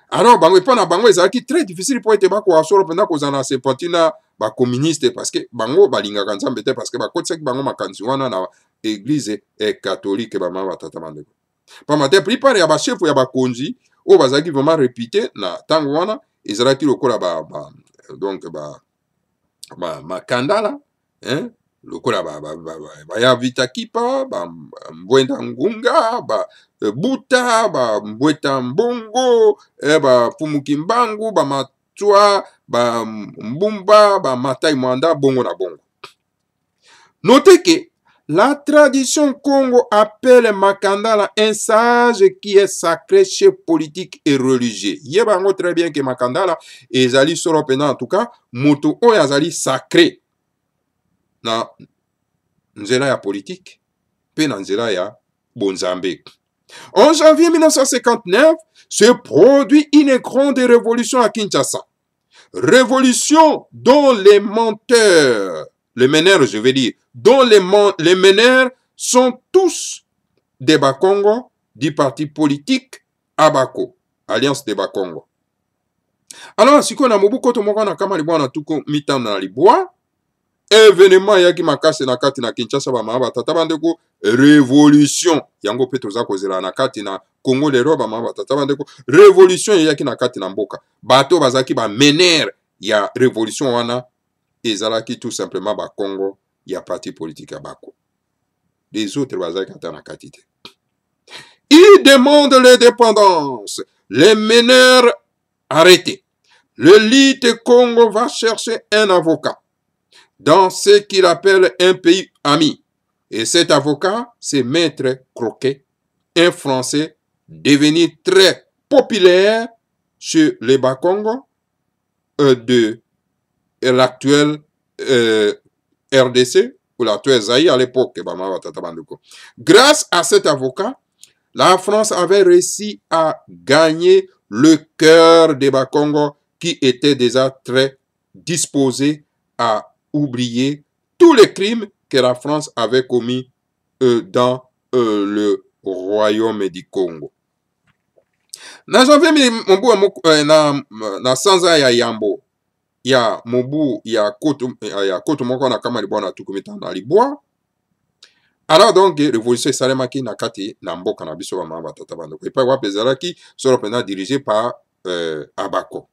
S2: Alors, bango epana bango ezalaki très difficile pour ete bako asoro pena kozana sepatina ba communiste parce que bango balingaka nzambe te parce que bakotisaki bango makanzi wana na église catholique ba mama tata bandeko. Par matin, plupart ya ba chef ya ba konzi o bazaki vraiment réputé na tango wana ezalaki lokola donc makandala, hein, lokola ya Vitakipa, Mbwenda Ngunga, Buta, Mbweta Mbongo, Pumukimbangu, Matwa, Mbumba, Matai Mwanda, Bongo na Bongo. Notez que la tradition Congo appelle Makandala un sage qui est sacré, chef politique et religieux. Yebango très bien que Makandala ezali solo pena en tout cas, moto o yazali sacré na nzela ya politique, pe na nzela ya bonzambe. En janvier 1959, se produit une grande révolution à Kinshasa. Révolution dont les menteurs, les meneurs, je veux dire, dont les meneurs sont tous des Bakongo du parti politique Abako, Alliance des Bakongo. Alors, si on a Mobuko Tomoko na kama libwa na tuko mitan na libwa, événement yaki makase na kati na Kinshasa ba maba tata bandeko révolution yango pe toza kozela na kati na Congo lero ba maba tata bandeko révolution yaki na kati na mboka bato bazaki ba meneur ya révolution wana ezalaki tout simplement ba Congo ya parti politique ya Bako. Les autres bazaki ata na kati te. Ils demandent l'indépendance. Les meneurs arrêtés. Le lead Congo va chercher un avocat dans ce qu'il appelle un pays ami. Et cet avocat, c'est Maître Croquet, un Français devenu très populaire chez les Bakongo de l'actuel RDC, ou l'actuel Zaïre à l'époque. Grâce à cet avocat, la France avait réussi à gagner le cœur des Bakongo qui étaient déjà très disposés à oublier tous les crimes que la France avait commis dans le royaume du Congo. Na janvier na sanza ya Yambo ya mobu ya koto moko na kama libwa na tukumita na libwa. Alors donc révolution salemaki na kati na mboka na biso ba mama tata bando ko pa wa pezalaki solo pena dirigé par Abako.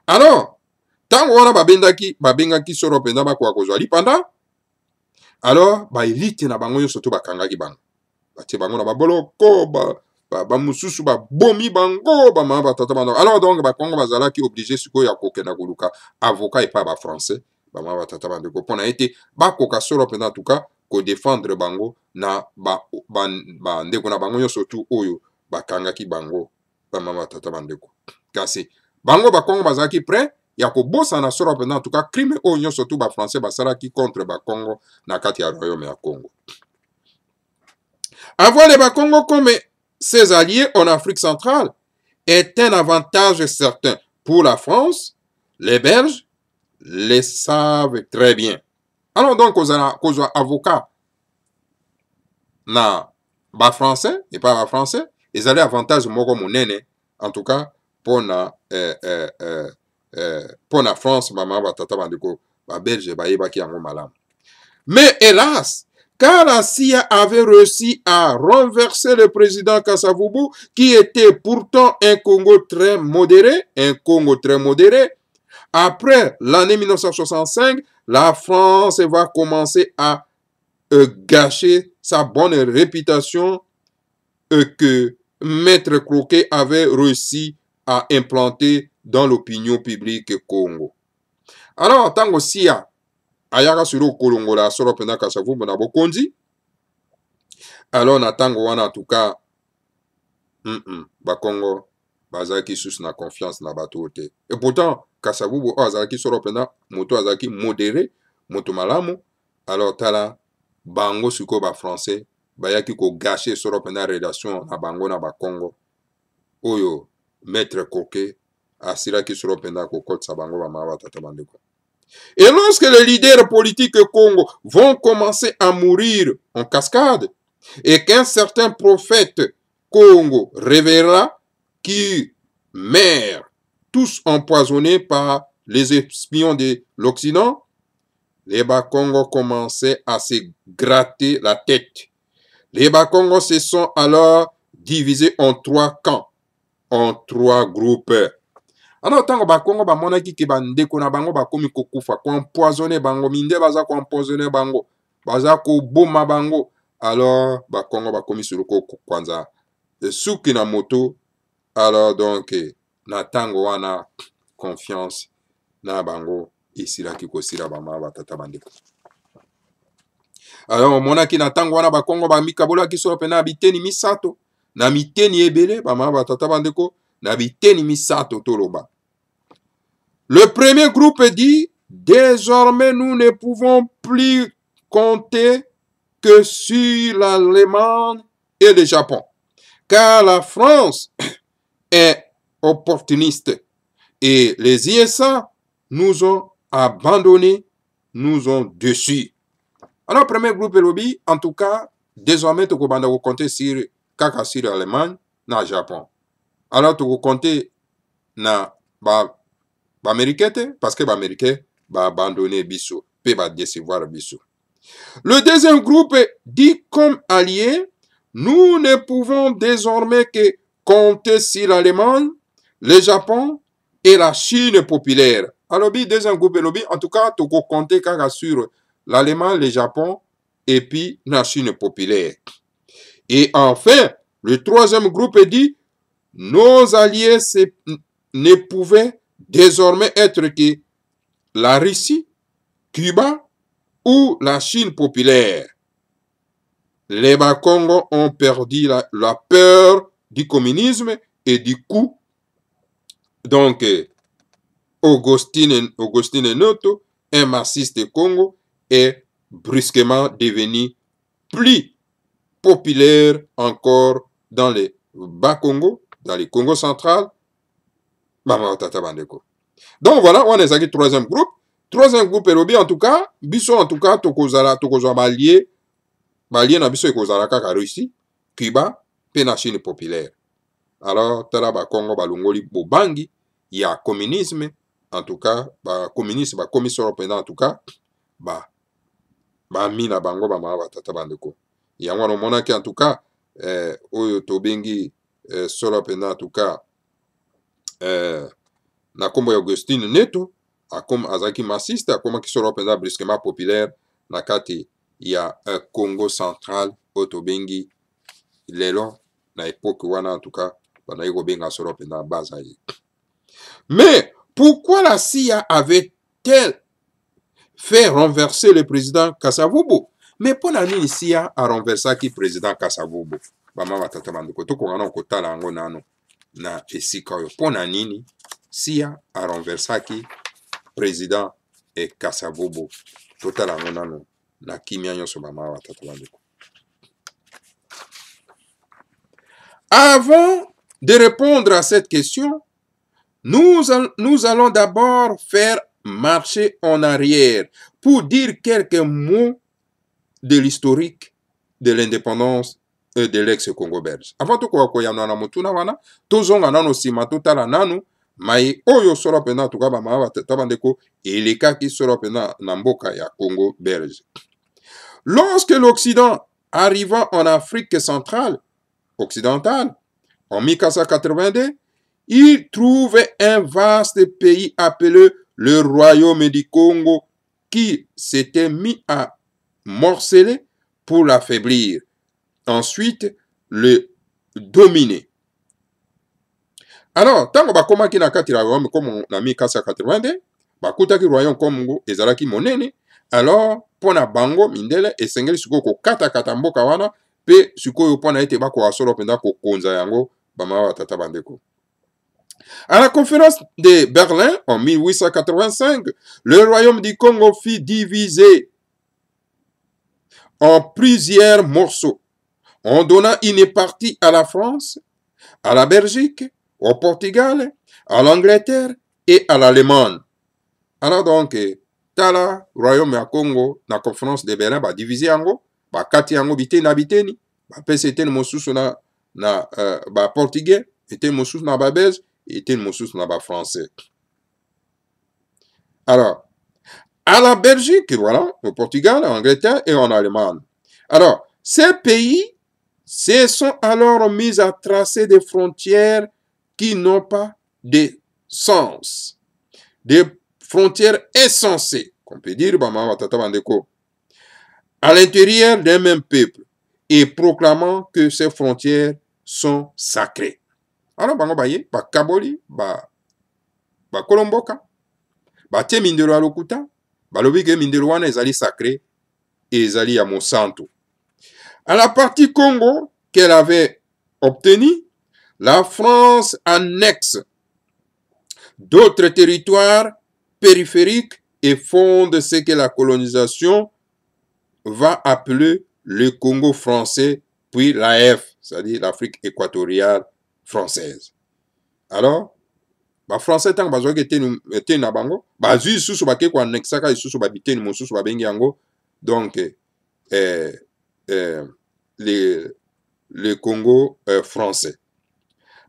S2: Alors tant wana babengaki solo pena ba kwa kozwali panda. Alors ba élite na bango yoso to bakangaki bango. batie bango na baboloko bamususu babomi bango bamama batata bango. Alors donc bakongo bazalaki obligé sikoyo ya kokenda koluka avocat epai bafrançais bamama batata bandeko mpona ete bakoka solo mpenza en tout cas kodefendre bango na bandeko na bango nyonso tu oyo bakangaki bango bamama batata bandeko. Kasi bango bakongo bazalaki prêt ya kobosana solo mpenza en tout cas crime oyo nyonso tu bafrançais basalaki contre bakongo na kati ya royaume ya Congo. Avoir les Bakongo comme ses alliés en Afrique centrale est un avantage certain. Pour la France, les Belges le savent très bien. Alors donc, aux avocats na ba français et pas ba français, ils allaient avantage moko monene en tout cas pour la France maman batata bandeko ba Belge ba yebaki yango malamu. Mais hélas, car la CIA avait réussi à renverser le président Kasavubu, qui était pourtant un Congo très modéré, après l'année 1965, la France va commencer à gâcher sa bonne réputation que Maître Croquet avait réussi à implanter dans l'opinion publique Congo. Alors, en tant que CIA, ayaka suru kolongola soro pena Kasavubu na bokonzi. Alors na tango wana en tout cas bakongo bazaki sous na confiance na bato te. Et pourtant Kasavubu azaki soro pena moto azaki modéré, moto malamu. Alors tala bango suko ba français bayaki ko gâcher soro pena relation na bango na bakongo. Oyo Maître Coquet asiraki soro pena ko kotsa bango ba mawa tata bandeko. Et lorsque les leaders politiques Congo vont commencer à mourir en cascade, et qu'un certain prophète Congo révélera qui meurent tous empoisonnés par les espions de l'Occident, les Bakongo commençaient à se gratter la tête. Les Bakongo se sont alors divisés en 3 camps, en 3 groupes. Alors tango bakongo bamonaki ke bandeko na bango bakomi kokufa ko empoisonner bango minde baza ko empoisonner bango baza ko boma bango, alors bakongo bakomi suruko kwanza suki na moto. Alors donc na tango wana confiance na bango isilaki kosila bama batata bandeko. Alors monaki na tango wana bakongo bamikabolaki so pena biteni misato na miteni ebele bama batata bandeko na biteni misato toloba. Le premier groupe dit: désormais nous ne pouvons plus compter que sur l'Allemagne et le Japon, car la France est opportuniste et les USA nous ont abandonnés, nous ont déçus. Alors premier groupe lobby, en tout cas, désormais tu peux compter sur kaka sur l'Allemagne na Japon. Alors tu peux compter na Américain, parce que l'Américain va abandonner Bissou, puis va décevoir Bissou. Le deuxième groupe dit comme allié: nous ne pouvons désormais que compter sur l'Allemagne, le Japon et la Chine populaire. Alors, le deuxième groupe, en tout cas, tu peux compter sur l'Allemagne, le Japon et puis la Chine populaire. Et enfin, le troisième groupe dit: nos alliés ne pouvaient désormais être que la Russie, Cuba ou la Chine populaire. Les Bakongo ont perdu la peur du communisme et du coup, donc, Augustine Noto, un marxiste de Congo, est brusquement devenu plus populaire encore dans les Bas-Congo, dans les Congo central. Donc voilà, on est avec troisième groupe. Troisième groupe est en tout cas, biso en tout cas, tokozala balié na biso ekozala kaka Russie, Cuba, pe na Chine populaire. Alors, tala ba Congo balongoli bobangi ya communisme, en tout cas, ba communisme ba commission européenne en tout cas, ba mina bango ba ma batata bandeko. Yango no monaki en tout cas, oyo tobengi solo pena en tout cas, na kombo ya Augustine Neto, akom azaki marxiste, akoma ki solo pena brusquement populaire na kati ya Congo central otobengi lelo na époque wana en tout cas banayi kobenga solo mpenza baza ye. Mais pourquoi la CIA avait-elle fait renverser le président Kasavubu? Mais pour la nini CIA a renversé qui président Kasavubu? Bama batata bandeko tokongana okotala yango nano na esika oyo. Pour la nini CIA a renversé qui président et Kasavubu? Totala yango nano na kimia nyonso bama batata bandeko. Avant de répondre à cette question, nous allons d'abord faire marcher en arrière pour dire quelques mots de l'historique de l'indépendance de l'ex-Congo belge. Avant tout koyana na mutuna wana, tozonga nano sima totala nanu, mai oyo solo pena tuka ba mawa tabandeko elekaki solo pena na mboka ya Congo belge. Lorsque l'Occident arriva en Afrique centrale, occidentale, en 1482, il trouvait un vaste pays appelé le Royaume du Congo qui s'était mis à morceler pour l'affaiblir. Ensuite, le dominer. Alors, tant que bakomaki na kati la Royaume comme na 1482, bakutaki Royaume Congo ezalaki monene, alors pona bango mindele esengeli siko ko kata mboka wana pe sikoyo pona ete bako asolo penda ko konza yango bama tata bandeko. À la conférence de Berlin en 1885, le royaume du Congo fut divisé en plusieurs morceaux, en donnant une partie à la France, à la Belgique, au Portugal, à l'Angleterre et à l'Allemagne. Alors donc, tala royaume ya Congo na conférence de Berlin ba divisé yango, ba kati yango biteni na biteni, ba pese eteni mosusu na ba portugais, eteni mosusu na ba belge, était le mosus là-bas français. Alors, à la Belgique, voilà, au Portugal, en Angleterre et en Allemagne. Alors, ces pays se sont alors mis à tracer des frontières qui n'ont pas de sens. Des frontières insensées, qu'on peut dire, à l'intérieur d'un même peuple, et proclamant que ces frontières sont sacrées. Alors, bango baye, ba kaboli, ba kolomboka, ba tie mindelo ya lokuta, ba lobi ke mindelo wana ezali sacré, et ezali ya monsanto. À la partie Congo qu'elle avait obtenue, la France annexe d'autres territoires périphériques et fonde ce que la colonisation va appeler le Congo français, puis l'AF, c'est-à-dire l'Afrique équatoriale française. Alors, ba français tant bazo ke te na bango, ba zu susu ba ke ko annexaka susu ba biteni mosusu ba bengi yango. Donc le Congo français.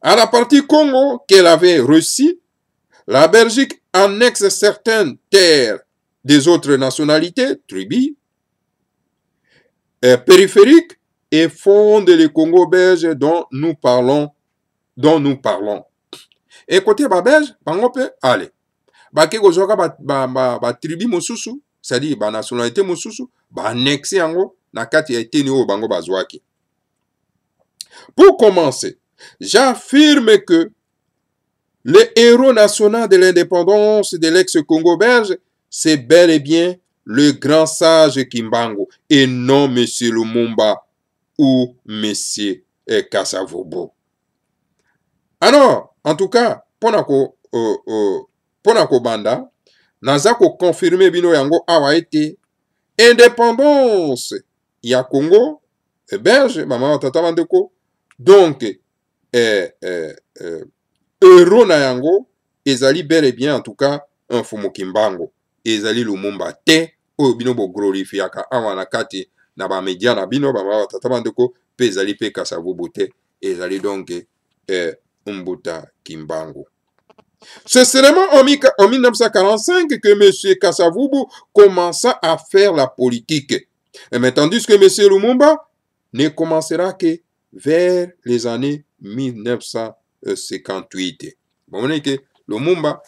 S2: À la partie Congo qu'elle avait reçue, la Belgique annexe certaines terres des autres nationalités, tribus, périphériques, et fonde le Congo belge dont nous parlons. Et côté ba belge, bango pe allez. Ba ke gozoka ba tribu mosusu, c'est-à-dire ba nationalité mosusu, ba annexé yango na kati ya eteni o bango bazwaki. Pour commencer, j'affirme que le héros national de l'indépendance de l'ex-Congo belge, c'est bel et bien le grand sage Kimbangu et non Monsieur Lumumba ou Monsieur Kasavubu. Alors, en tout cas, ponako banda, naza ko confirmer bino yango awa ete indépendance ya Congo belge, maman tata bandeko, donc euro na yango ezali bel et bien en tout cas un fumu Kimbangu, ezali Lumumba te oyo bino bo glorifiaka awa na kati na ba media na bino maman tata bandeko pe ezali pe Kasavubu te, ezali donc Mbuta Kimbangu. C'est seulement en 1945 que M. Kasavubu commença à faire la politique. Mais tandis que M. Lumumba ne commencera que vers les années 1958. Bon, on est que Lumumba,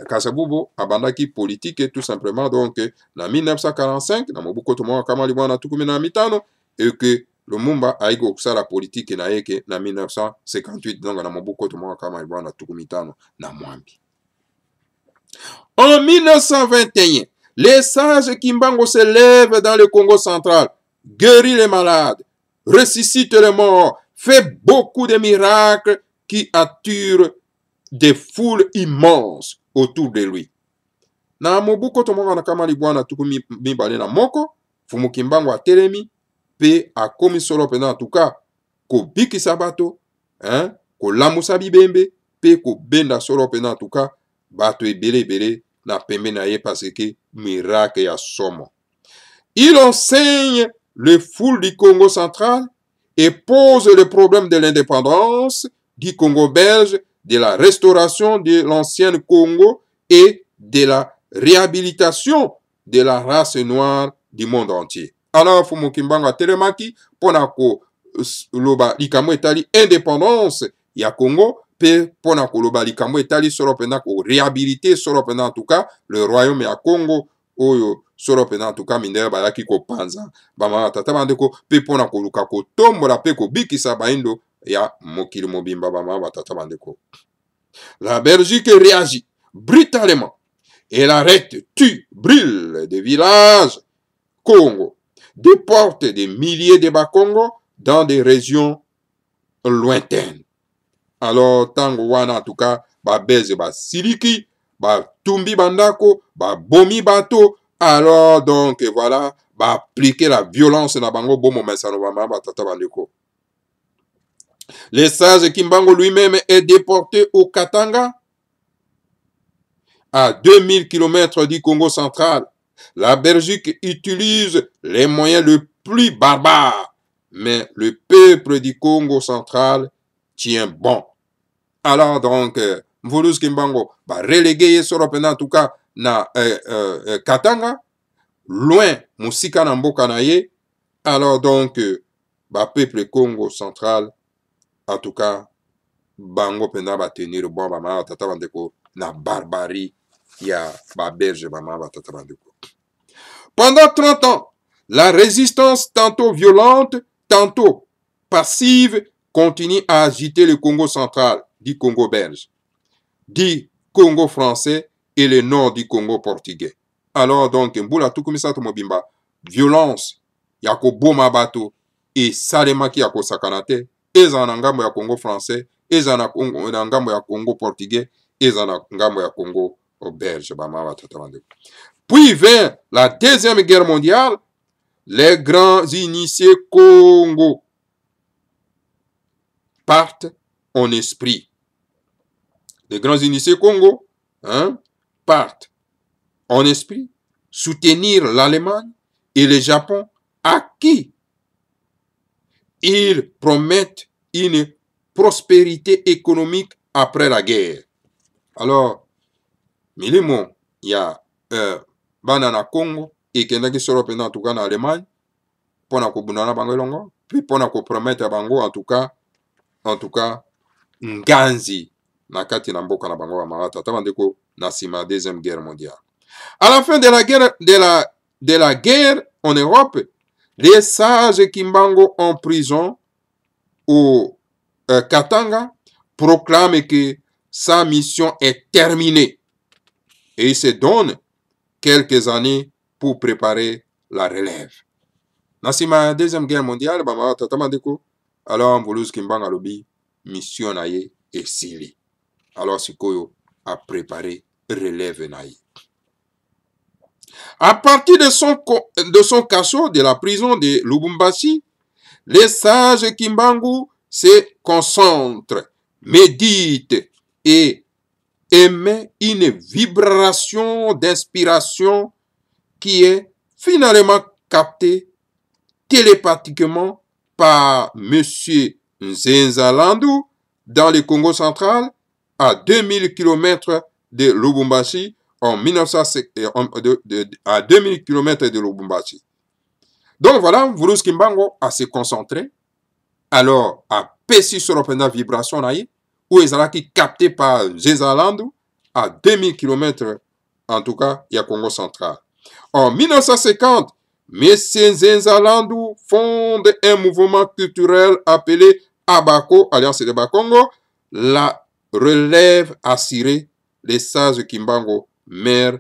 S2: Kasavubu abandaki politique tout simplement donc en 1945, na Mobutu Sese Kamali mwana tukumi na mitano, et que Lumumba aiko kusala politique na yeke na 1958 donc na Mobutu Tumwa kama ilikuwa na tukumitano na Mwambi. En 1921, les sages Kimbangu se lèvent dans le Congo central, guérit les malades, ressuscite les morts, fait beaucoup de miracles qui attirent des foules immenses autour de lui. Na Mobutu Tumwa na kama ilikuwa na tukumibale na moko, Fumu Kimbangu atelemi pe akomi solo pena en tout cas ko bikisa bato, ko lamusa bibembe pe ko benda solo pena en tout cas bato ebele na pembe na ye parce que miracle ya somo. Il enseigne les foules du Congo central et pose le problème de l'indépendance du Congo belge, de la restauration de l'ancien Congo et de la réhabilitation de la race noire du monde entier. Alors, Fumu Kimbangu telemaki pona ko loba likambo etali indépendance ya Congo pe pona ko loba likambo etali solo pena ko réhabiliter solo pena en tout cas le royaume ya Congo oyo solo pena en tout cas mindele bayaki ko panza bama tata bandeko pe pona ko luka ko tombola pe ko bikisa baindo ya mokili mobimba bama tata bandeko. La Belgique réagit brutalement. Elle arrête, tue, brûle des villages Congo, déporte des milliers de Bakongo dans des régions lointaines. Alors, tango wana en tout cas, ba beze ba siliki, ba tumbi bandako, ba bomi bato, alors donc voilà, ba appliquer la violence na bango bomo mesano ba tata bandeko. Le sage Kimbangu lui-même est déporté au Katanga, à 2000 km du Congo central. La Belgique utilise les moyens les plus barbares, mais le peuple du Congo central tient bon. Alors donc, Mvulus Kimbangu va reléguer sur en tout cas na Katanga, loin musika na mboka na ye. Alors donc, peuple Congo central, en tout cas, bango pena va tenir bon bama tata bandeko na barbarie ya ba belge bama tata bandeko. Pendant 30 ans, la résistance tantôt violente, tantôt passive continue à agiter le Congo central, du Congo belge, du Congo français et le nord du Congo portugais. Alors donc, mbula tukumisa to mobimba, violence yako boma bato et salemaki yako sakanate, eza na ngambo ya Congo français, eza na ngambo ya Congo portugais, eza na ngambo ya Congo belge bama tata bandeko. Puis vint la Deuxième Guerre mondiale, les grands initiés Congo partent en esprit. Les grands initiés Congo partent en esprit, soutenir l'Allemagne et le Japon à qui ils promettent une prospérité économique après la guerre. Alors, milimo ya bana na Congo et kendaki solo pena en tout cas na Allemagne pona ko bunana bango longo puis pona ko promettre bango en tout cas nganzi na kati na mboka na bango ba tata bandeko na sima Deuxième Guerre mondiale. À la fin de la guerre en Europe, les sages Kimbangu en prison au Katanga proclament que sa mission est terminée et il se donne quelques années pour préparer la relève. Nasima Deuxième Guerre mondiale, bama tata bandeko, alors Mvulus Kimbangu alobi mission na ye esili. Alors sikoyo a préparé relève na ye. À partir de son cachot de la prison de Lubumbashi, les sages Kimbangu se concentrent, méditent et émettent une vibration d'inspiration qui est finalement captée télépathiquement par M. Nzenzalandu dans le Congo central, à 2000 km de Lubumbashi, à 2000 km de Lubumbashi. Donc voilà, Mvulus Kimbangu a se concentré, alors a pessi sur la vibration où ils ont été captés par Nzenzalandu à 2000 km, en tout cas, il y a Congo central. En 1950, Messieurs Nzenzalandu fondent un mouvement culturel appelé Abako, Alliance de Bakongo, la relève assurée les sages Kimbango, maire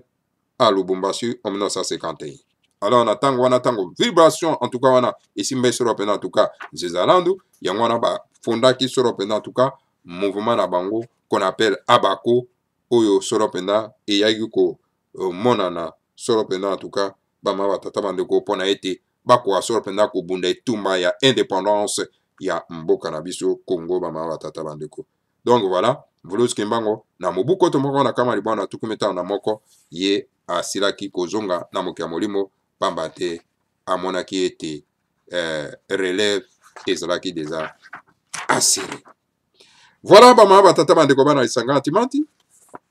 S2: à Lubumbashi en 1951. Alors on attend vibration, en tout cas on a ici en tout cas Nzenzalandu, il y a un fonda qui sera en tout cas mouvement na bango qu'on appelle Abako, Oyo Soropenda et Yagiko Monana Soropenda en tout cas. Bama batata bandeko pona ete bakwa soropenda ko bunda etumba ya indépendance ya mboka na biso Congo bama batata bandeko. Donc voilà, Volus Kimbango na mobuko to moko na kama libana tukumeta na moko ye asilaki kozonga na mokia molimo pamba te amonaki ete relève ezalaki déjà assuré. Voilà bama batata bandeko bana isanga antimanti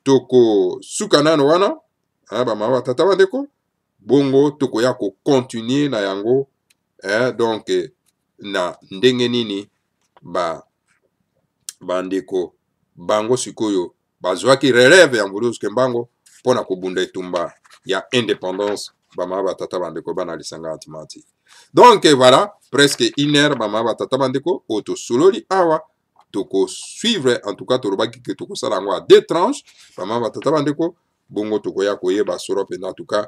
S2: toko sukanano wana bama batata bandeko bongo tokoya ko continuer na yango donc na ndenge nini bandeko bango sikoyo bazwaki relève ya Volus Kimbango pona kobunda etumba ya indépendance bama batata bandeko bana lisanga antimati. Donc voilà, presque 1 heure bama batata bandeko auto sololi awa toko suivre en tout cas torobaki ke toko sala yango a 2 tranches bama batata bandeko bongo tokoya koyeba soro pena en tout cas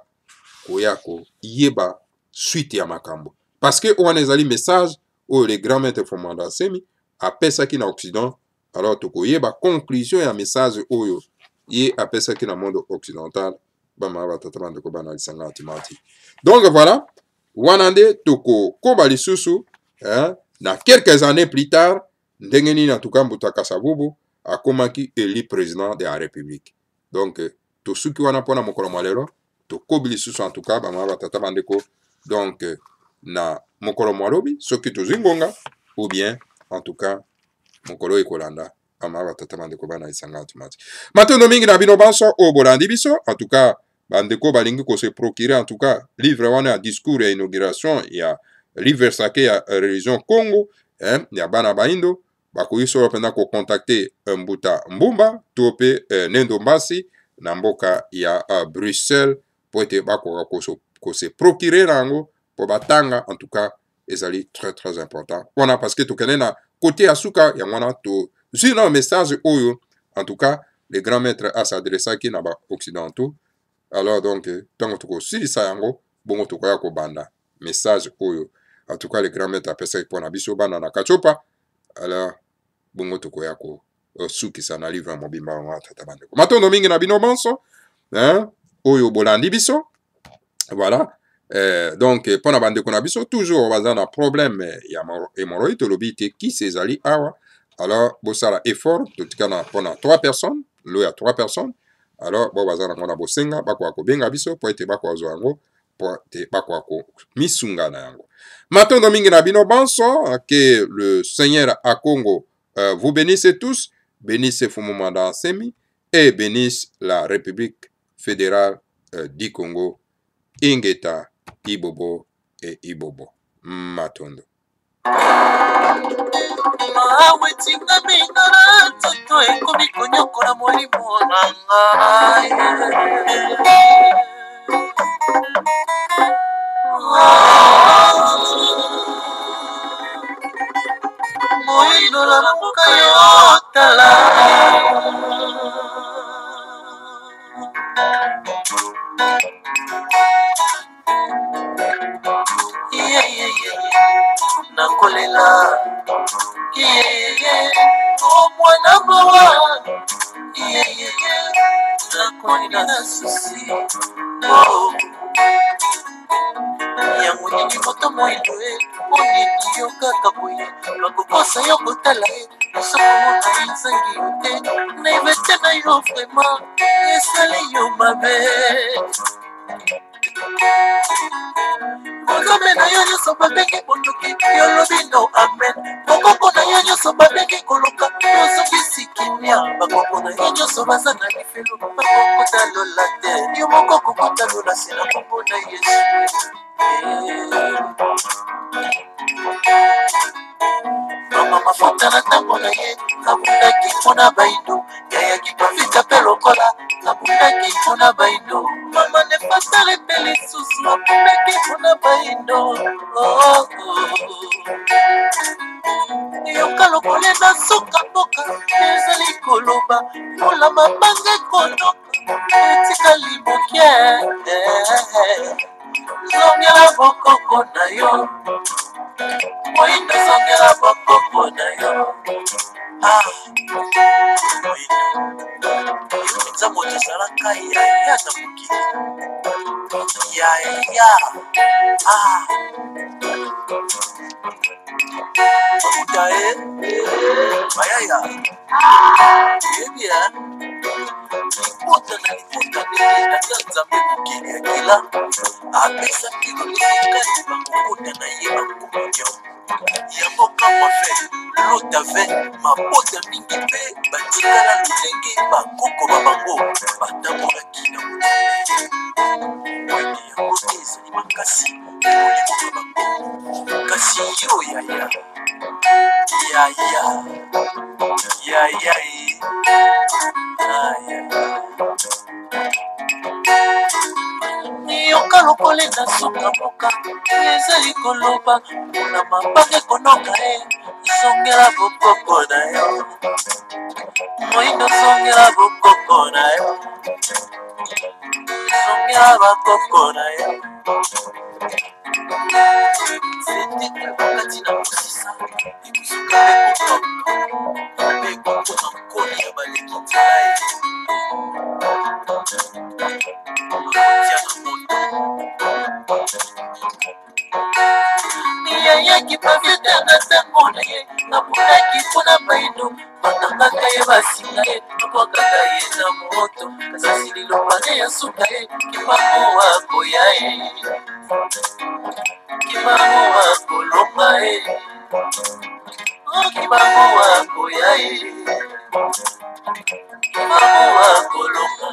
S2: koyako yeba suite ya makambo parce que on ezali message o les grands maîtres fondants semi apesa ki na occident alors to koyeba conclusion ya message oyo ye apesa ki na monde occidental bama batata bandeko bana lisanga antimati. Donc voilà wanande toko koba lisusu na quelques années plus tard ndenge nini en tout cas Mbutaka Savubu akomaki élu président de la République. Donc to suki wana pona mokolo malelo to kobili susu en tout cas bama batata bandeko donc na mokolo malobi soki to zingonga ou bien en tout cas mokolo ekolanda bama batata bandeko bana isanga antimati. Matondo mingi na bino banso o bolandi biso en tout cas bandeko balingi ko se procurer en tout cas livre wana ya discours ya inauguration ya livre sake ya religion Congo ya bana baindo bakoki solo penda ko contacter Mbuta Mbumba to pe Nendo Mbasi na mboka ya Bruxelles po ete bakoka ko se procurer nango po batanga en tout cas ezali très important wana parce que tokende na côté ya suka ya wana to zina message oyo en tout cas les grands maîtres à s'adresser qui na ba occidentaux. Alors donc tango toko silisa yango bongo tokoya ko banda message oyo en tout cas les grands maîtres apesa pour na biso bana na kachopa. Alors bongo tokoya ko sukisa na livre mobimba wa tata bandeko matondo mingi na bino bonso oyo bolandi biso. Voilà donc pona bandeko na biso toujours baza na problème ya hémorroïde lobi te ki sezali awa. Alors bosala effort totika na pona 3 personnes lo ya 3 personnes. Alors bo baza na ngona bosenga bakwa ko benga biso po ete bakwa zo yango po ete bakwa ko misunga na yango. Matondo mingi na bino bonso que le Seigneur à Congo vous bénisse tous, bénisse Fumumanda Semi et bénisse la République fédérale du Congo, Ingeta, Ibobo et Ibobo. Matondo.
S1: Moido la boca yotala nakolela o mwana mawa nakolela na susi yango nini moto moido onini yo kaka boye bakokosa yo kotala osokomona ezangi yo te naivete na yo vraimen esali yo mabe nzambe na yo nyonso babengi bondoki yolobi no amen bokoko na yo nyonso babengi koluka yozongisi kimia bakoko na yo nyonso baza na lifelo bakokotalola te yo moko kokotalola se na kombo na yesu. Mama mafuta na tango na ye abundaki mpona baindo yayaki pavita mpe lokola abundaki abundaki mpona baindo mama ne fatale mpe lisusu abundaki mpona baindo yoka lokole na suka mboka ezali koloba mpona mabanga ekonoka etikali mokie zongela bokoko na yo moyindo zongela bokoko na yo moyindo eza moto ezalaka yaya na mokili yaya mafuta ye mayaya yebia libota na libota ndenge ata nzambe mokili akila apesa kilo limekati bakokota na ye bakomunyo ya mboka mwafe lotave mabota mingi mpe batikala lolenge bakoko babango batambolaki na motane wende yango te ezali makasi molimo babango kasi yo yaya yoka lokole na suka mboka ezali koloba mpona mabanga ekonoka zongela bokoko na yo moyindo zongela bokoko na yo zongela bakoko na yo zete bakati na mosisa ekosuka ekotoka mpe ekokoma nkoli ya baleki nzela ye okotia na moto yayaki pavietanga ntango na ye abundaki mpona baindo bakangaka ye basinga ye babwakaka ye na moto kasi lilobane ya suka ye kimango wakoya ye kimango wakolonga ye kimango wakoya ye kimango wakolonga